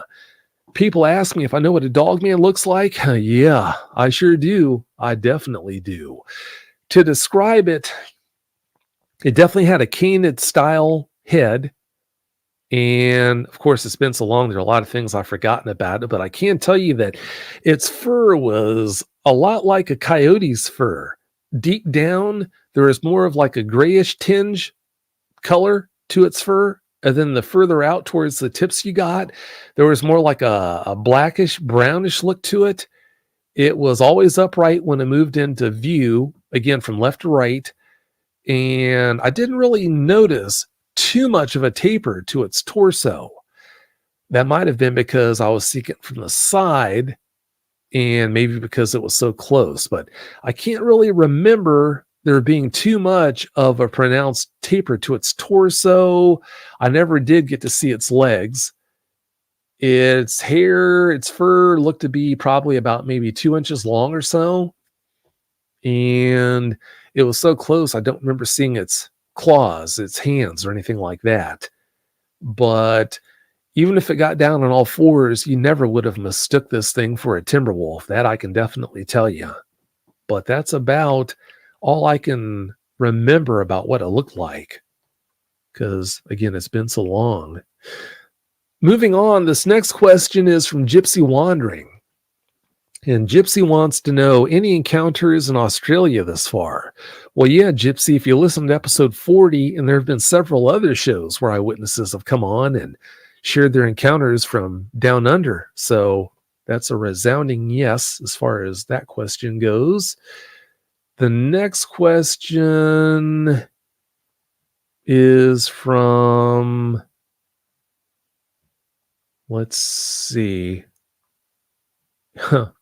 People ask me if I know what a Dogman looks like. Yeah, I sure do. I definitely do. To describe it, it definitely had a canid style head. And of course, it's been so long, there are a lot of things I've forgotten about it, but I can tell you that its fur was a lot like a coyote's fur. Deep down, there is more of like a grayish tinge color to its fur. And then the further out towards the tips you got, there was more like a blackish, brownish look to it. It was always upright when it moved into view, again, from left to right. And I didn't really notice too much of a taper to its torso. That might have been because I was seeing it from the side, and maybe because it was so close. But I can't really remember there being too much of a pronounced taper to its torso. I never did get to see its legs. Its hair, its fur looked to be probably about maybe 2 inches long or so. And it was so close, I don't remember seeing its claws, its hands, or anything like that. But even if it got down on all fours, you never would have mistook this thing for a timber wolf. That I can definitely tell you. But that's about all I can remember about what it looked like. Because, again, it's been so long. Moving on, this next question is from Gypsy Wandering. And Gypsy wants to know, any encounters in Australia this far? Well, yeah, Gypsy, if you listen to episode 40, and there have been several other shows where eyewitnesses have come on and shared their encounters from down under. So that's a resounding yes as far as that question goes. The next question is from, let's see.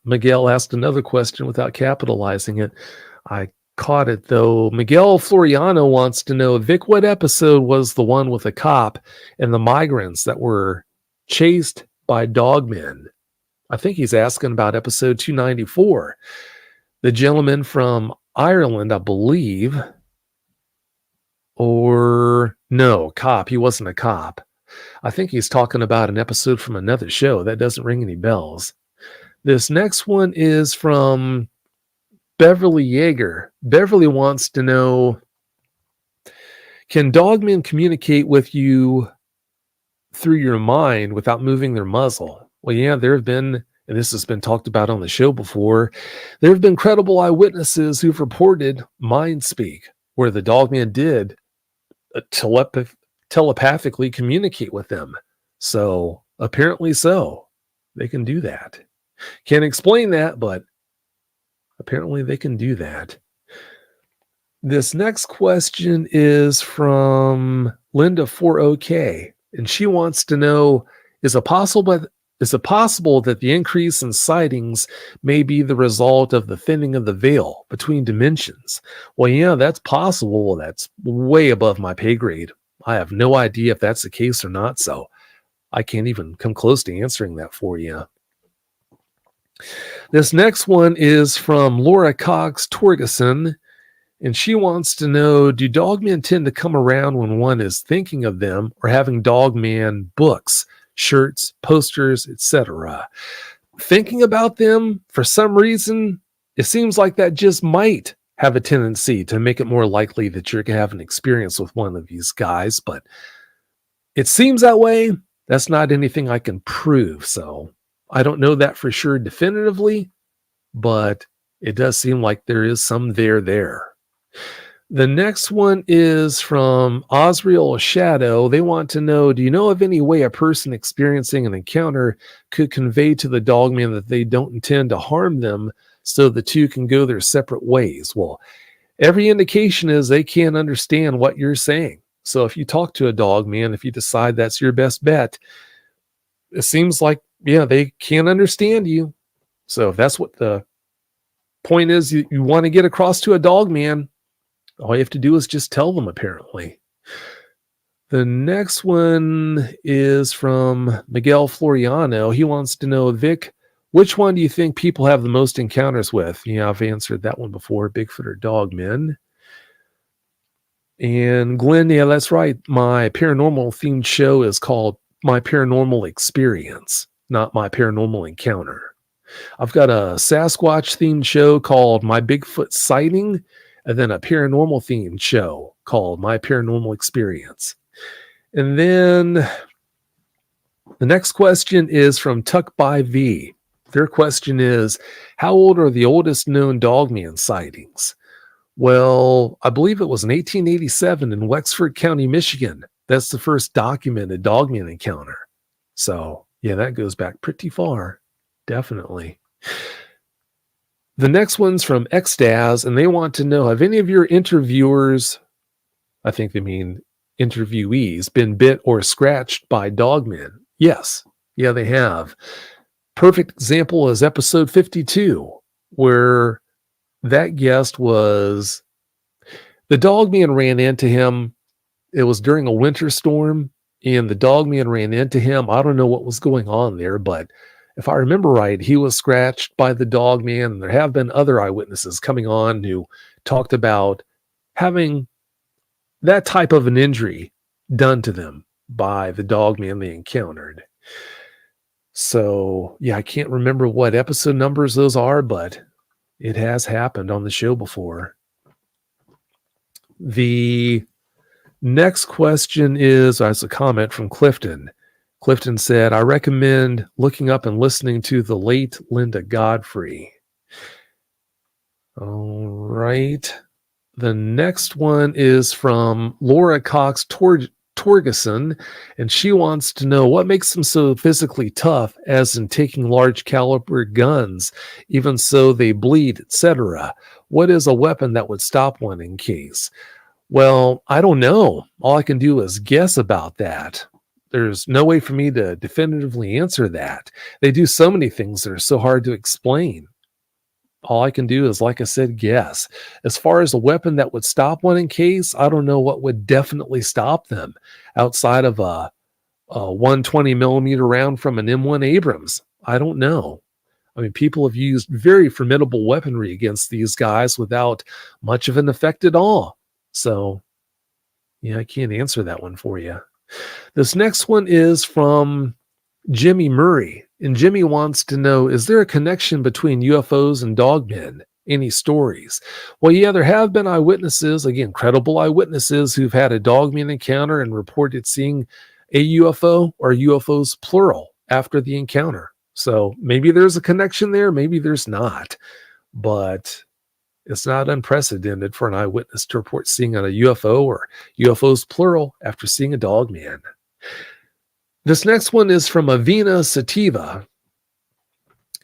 Miguel asked another question without capitalizing it. I caught it though. Miguel Floriano wants to know, Vic, what episode was the one with the cop and the migrants that were chased by dogmen? I think he's asking about episode 294. The gentleman from Ireland, I believe. Or no, cop. He wasn't a cop. I think he's talking about an episode from another show. That doesn't ring any bells. This next one is from Beverly Yeager. Beverly wants to know, can dogmen communicate with you through your mind without moving their muzzle? Well, yeah, there have been, and this has been talked about on the show before, there have been credible eyewitnesses who've reported mind speak, where the dogman did telepathically communicate with them. So apparently so. They can do that. Can't explain that, but Apparently they can do that. This next question is from Linda4OK, and she wants to know, is it possible that the increase in sightings may be the result of the thinning of the veil between dimensions? Well, yeah, that's possible. That's way above my pay grade. I have no idea if that's the case or not, so I can't even come close to answering that for you. This next one is from Laura Cox Torgeson, and she wants to know, do dogmen tend to come around when one is thinking of them or having dogman books, shirts, posters, etc.? Thinking about them, for some reason, it seems like that just might have a tendency to make it more likely that you're going to have an experience with one of these guys, but it seems that way. That's not anything I can prove, so I don't know that for sure definitively, but it does seem like there is some there. The next one is from Osriel Shadow. They want to know, do you know of any way a person experiencing an encounter could convey to the dogman that they don't intend to harm them so the two can go their separate ways? Well, every indication is they can't understand what you're saying. So if you talk to a dogman, if you decide that's your best bet, it seems like, yeah, they can't understand you. So if that's what the point is you want to get across to a dogman, all you have to do is just tell them, apparently. The next one is from Miguel Floriano. He wants to know, Vic, which one do you think people have the most encounters with? Yeah, I've answered that one before, Bigfoot or dogmen. And Glenn, yeah, that's right. My paranormal themed show is called My Paranormal Experience, not My Paranormal Encounter. I've got a Sasquatch themed show called My Bigfoot Sighting, and then a paranormal themed show called My Paranormal Experience. And then the next question is from Tuck by V. Their question is, how old are the oldest known dogman sightings? Well, I believe it was in 1887 in Wexford County, Michigan. That's the first documented dogman encounter. So, yeah, that goes back pretty far. Definitely. The next one's from Xdaz, and they want to know, have any of your interviewers, I think they mean interviewees, been bit or scratched by dogmen? Yes. Yeah, they have. Perfect example is episode 52, where that guest was, the dogman ran into him. It was during a winter storm, and the dogman ran into him. I don't know what was going on there, but if I remember right, he was scratched by the dogman, and there have been other eyewitnesses coming on who talked about having that type of an injury done to them by the dogman they encountered. So, yeah, I can't remember what episode numbers those are, but it has happened on the show before. The next question is, as a comment from Clifton. Clifton said, I recommend looking up and listening to the late Linda Godfrey. All right. The next one is from Laura Cox Torgeson, and she wants to know what makes them so physically tough, as in taking large caliber guns, even so they bleed, etc. What is a weapon that would stop one in case? Well, I don't know. All I can do is guess about that. There's no way for me to definitively answer that. They do so many things that are so hard to explain. All I can do is, like I said, guess. As far as a weapon that would stop one in case, I don't know what would definitely stop them outside of a 120 millimeter round from an M1 Abrams. I don't know. I mean, people have used very formidable weaponry against these guys without much of an effect at all. So, yeah, I can't answer that one for you. This next one is from Jimmy Murray, and Jimmy wants to know, is there a connection between UFOs and dogmen? Any stories? Well, yeah, there have been eyewitnesses, again, credible eyewitnesses who've had a dogman encounter and reported seeing a UFO or UFOs plural after the encounter. So maybe there's a connection there, maybe there's not, but it's not unprecedented for an eyewitness to report seeing a UFO or UFOs plural after seeing a dogman. This next one is from Avina Sativa,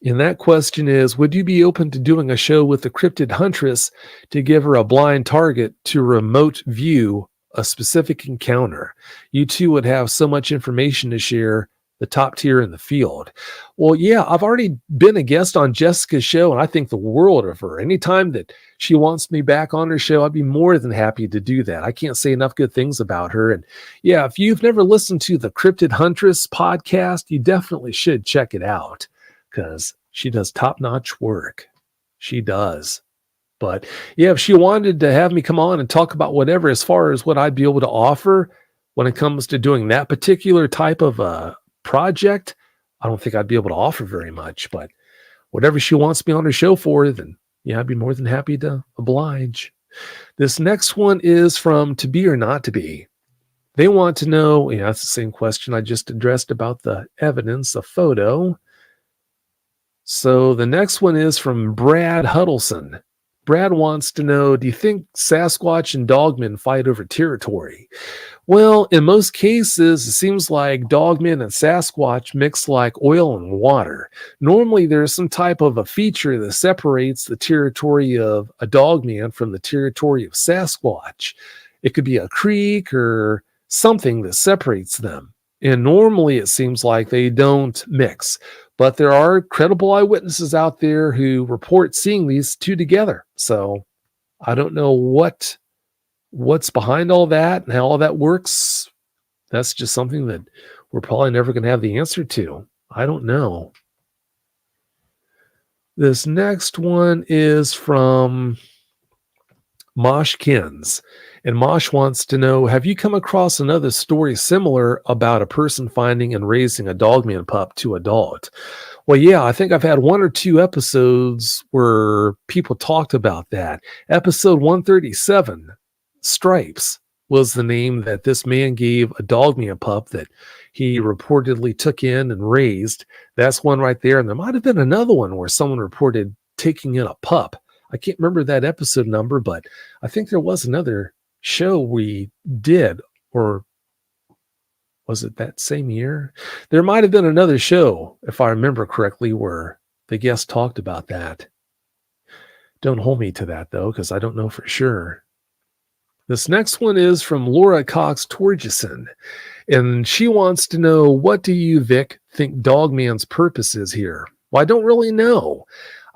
And that question is, would you be open to doing a show with the cryptid huntress to give her a blind target to remote view a specific encounter? You two would have so much information to share, the top tier in the field. Well, yeah, I've already been a guest on Jessica's show, and I think the world of her. Anytime that she wants me back on her show, I'd be more than happy to do that. I can't say enough good things about her. And yeah, if you've never listened to the Cryptid Huntress podcast, you definitely should check it out, because she does top-notch work. She does. But yeah, if she wanted to have me come on and talk about whatever, as far as what I'd be able to offer when it comes to doing that particular type of project, I don't think I'd be able to offer very much. But whatever she wants me on her show for, then yeah, I'd be more than happy to oblige. This next one is from To Be or Not to Be. They want to know, yeah, that's the same question I just addressed about the evidence, a photo. So the next one is from Brad Huddleston. Brad wants to know, do you think Sasquatch and Dogman fight over territory? Well, in most cases, it seems like Dogman and Sasquatch mix like oil and water. Normally, there's some type of a feature that separates the territory of a Dogman from the territory of Sasquatch. It could be a creek or something that separates them. And normally, it seems like they don't mix. But there are credible eyewitnesses out there who report seeing these two together. So I don't know what's behind all that and how all that works. That's just something that we're probably never going to have the answer to. I don't know. This next one is from Moshkins. And Mosh wants to know, have you come across another story similar about a person finding and raising a Dogman pup to adult? Well, yeah, I think I've had one or two episodes where people talked about that. Episode 137, Stripes, was the name that this man gave a Dogman pup that he reportedly took in and raised. That's one right there. And there might have been another one where someone reported taking in a pup. I can't remember that episode number, but I think there was another show we did, or was it that same year? There might have been another show, if I remember correctly, where the guest talked about that. Don't hold me to that, though, because I don't know for sure. This next one is from Laura Cox Torgeson, and she wants to know, what do you, Vic, think Dogman's purpose is here? Well, I don't really know.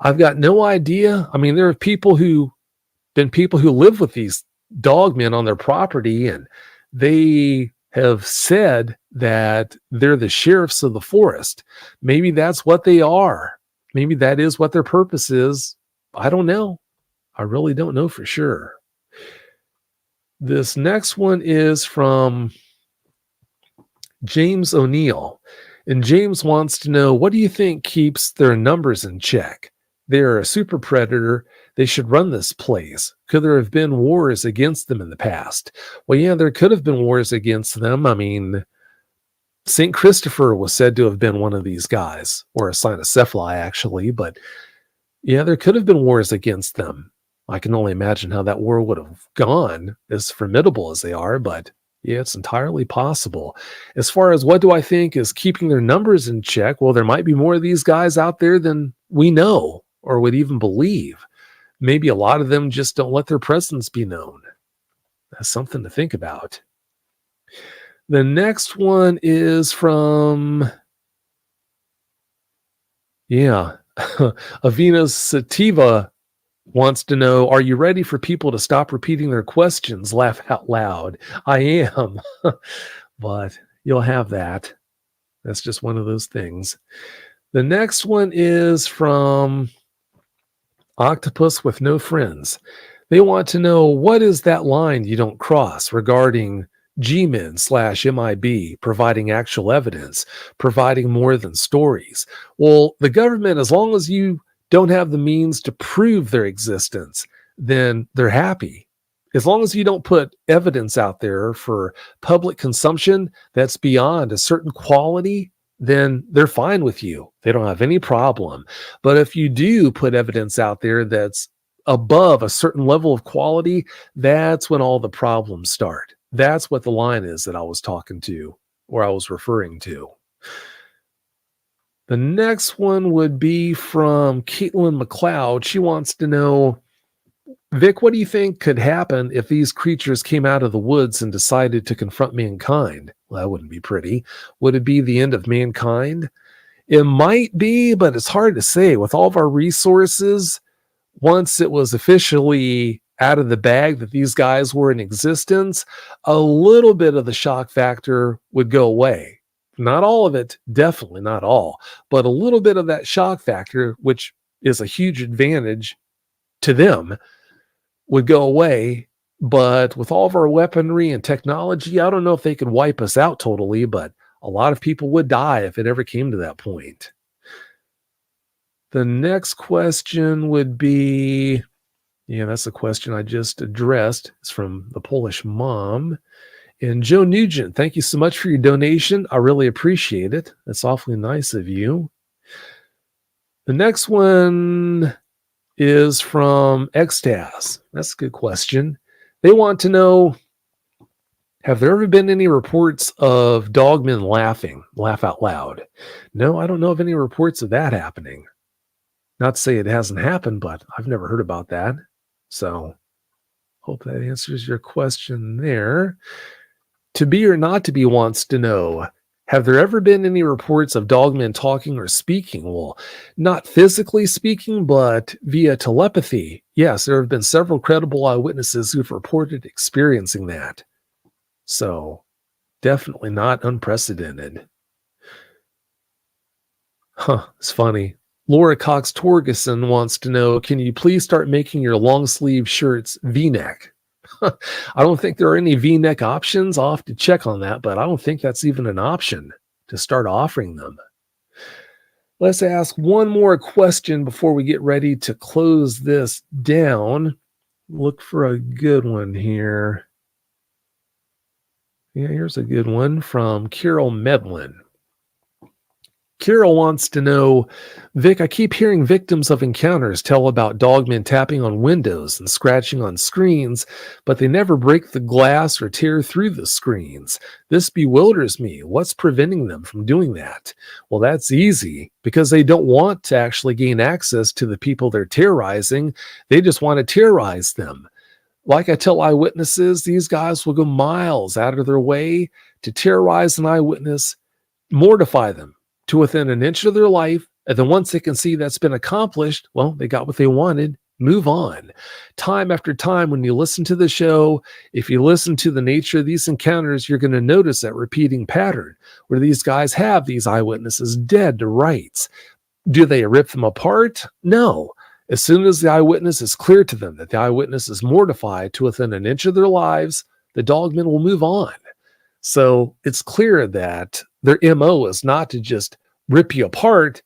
I've got no idea. I mean, there have been people who live with these dogmen on their property, and they have said that they're the sheriffs of the forest. Maybe that's what they are. Maybe that is what their purpose is. I don't know. I really don't know for sure. This next one is from James O'Neill. And James wants to know, what do you think keeps their numbers in check? They're a super predator. They should run this place. Could there have been wars against them in the past? Well, yeah, there could have been wars against them. I mean, St. Christopher was said to have been one of these guys, or a cynocephaly, actually. But yeah, there could have been wars against them. I can only imagine how that war would have gone, as formidable as they are. But yeah, it's entirely possible. As far as what do I think is keeping their numbers in check, well, there might be more of these guys out there than we know or would even believe. Maybe a lot of them just don't let their presence be known. That's something to think about. The next one is from, Avina Sativa wants to know, are you ready for people to stop repeating their questions? Laugh out loud. I am, but you'll have that. That's just one of those things. The next one is from Octopus with No Friends. They want to know, what is that line you don't cross regarding G-Men/MIB providing actual evidence, providing more than stories? Well, the government, as long as you don't have the means to prove their existence, then they're happy. As long as you don't put evidence out there for public consumption that's beyond a certain quality, then they're fine with you. They don't have any problem. But if you do put evidence out there that's above a certain level of quality, that's when all the problems start. That's what the line is that I was talking to, or I was referring to. The next one would be from Caitlin McLeod. She wants to know, Vic, what do you think could happen if these creatures came out of the woods and decided to confront mankind? Well, that wouldn't be pretty. Would it be the end of mankind? It might be, but it's hard to say. With all of our resources, once it was officially out of the bag that these guys were in existence, a little bit of the shock factor would go away. Not all of it, definitely not all, but a little bit of that shock factor, which is a huge advantage to them, would go away. But with all of our weaponry and technology, I don't know if they could wipe us out totally, but a lot of people would die if it ever came to that point. The next question would be, yeah, that's the question I just addressed. It's from the Polish mom. And Joe Nugent, thank you so much for your donation. I really appreciate it. That's awfully nice of you. The next one is from Extaz. That's a good question. They want to know, have there ever been any reports of Dogman laughing, laugh out loud? No, I don't know of any reports of that happening. Not to say it hasn't happened, but I've never heard about that. So hope that answers your question there. To be or not to be wants to know, have there ever been any reports of Dogmen talking or speaking? Well, not physically speaking, but via telepathy. Yes, there have been several credible eyewitnesses who've reported experiencing that. So definitely not unprecedented. It's funny. Laura Cox Torgeson wants to know, can you please start making your long sleeve shirts V-neck? I don't think there are any V-neck options. I'll have to check on that, but I don't think that's even an option to start offering them. Let's ask one more question before we get ready to close this down. Look for a good one here. Yeah, here's a good one from Carol Medlin. Carol wants to know, Vic, I keep hearing victims of encounters tell about dogmen tapping on windows and scratching on screens, but they never break the glass or tear through the screens. This bewilders me. What's preventing them from doing that? Well, that's easy, because they don't want to actually gain access to the people they're terrorizing. They just want to terrorize them. Like I tell eyewitnesses, these guys will go miles out of their way to terrorize an eyewitness, mortify them to within an inch of their life, and then once they can see that's been accomplished, well, they got what they wanted, move on. Time after time, when you listen to the show, if you listen to the nature of these encounters, you're going to notice that repeating pattern where these guys have these eyewitnesses dead to rights. Do they rip them apart? No. As soon as the eyewitness is clear to them that the eyewitness is mortified to within an inch of their lives, the dogmen will move on. So it's clear that their MO is not to just rip you apart,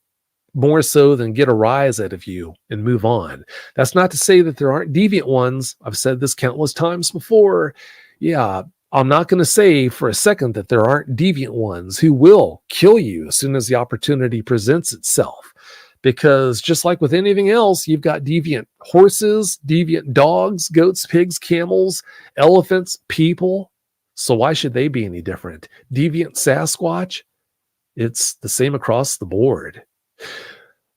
more so than get a rise out of you and move on. That's not to say that there aren't deviant ones. I've said this countless times before. Yeah, I'm not going to say for a second that there aren't deviant ones who will kill you as soon as the opportunity presents itself. Because just like with anything else, you've got deviant horses, deviant dogs, goats, pigs, camels, elephants, people. So why should they be any different? Deviant Sasquatch? It's the same across the board.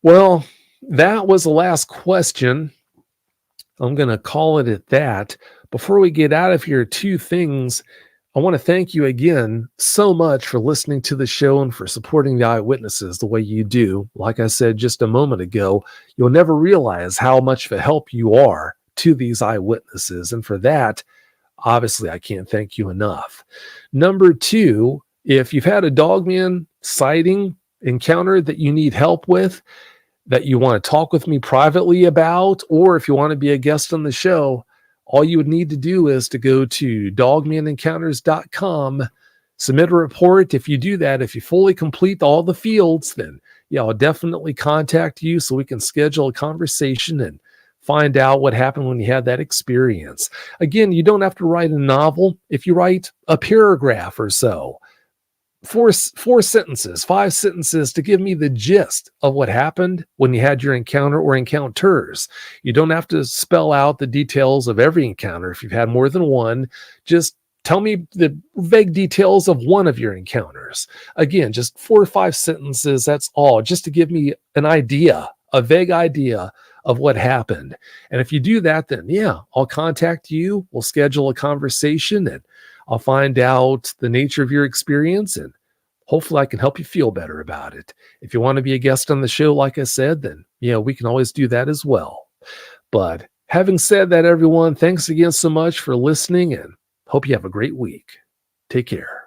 Well, that was the last question. I'm going to call it at that. Before we get out of here, two things. I want to thank you again so much for listening to the show and for supporting the eyewitnesses the way you do. Like I said just a moment ago, you'll never realize how much of a help you are to these eyewitnesses. And for that, obviously, I can't thank you enough. Number two, if you've had a dogman sighting encounter that you need help with, that you want to talk with me privately about, or if you want to be a guest on the show, all you would need to do is to go to dogmanencounters.com, submit a report. If you do that, if you fully complete all the fields, then yeah, I'll definitely contact you so we can schedule a conversation and find out what happened when you had that experience. Again, you don't have to write a novel. If you write a paragraph or so, four sentences, 5 sentences to give me the gist of what happened when you had your encounter or encounters. You don't have to spell out the details of every encounter. If you've had more than one, just Tell me the vague details of one of your encounters. Again, just 4 or 5 sentences. That's all, just to give me an idea, a vague idea of what happened. And if you do that, then yeah, I'll contact you. We'll schedule a conversation and I'll find out the nature of your experience, and hopefully I can help you feel better about it. If you want to be a guest on the show, like I said, then yeah, we can always do that as well. But having said that, everyone, thanks again so much for listening and hope you have a great week. Take care.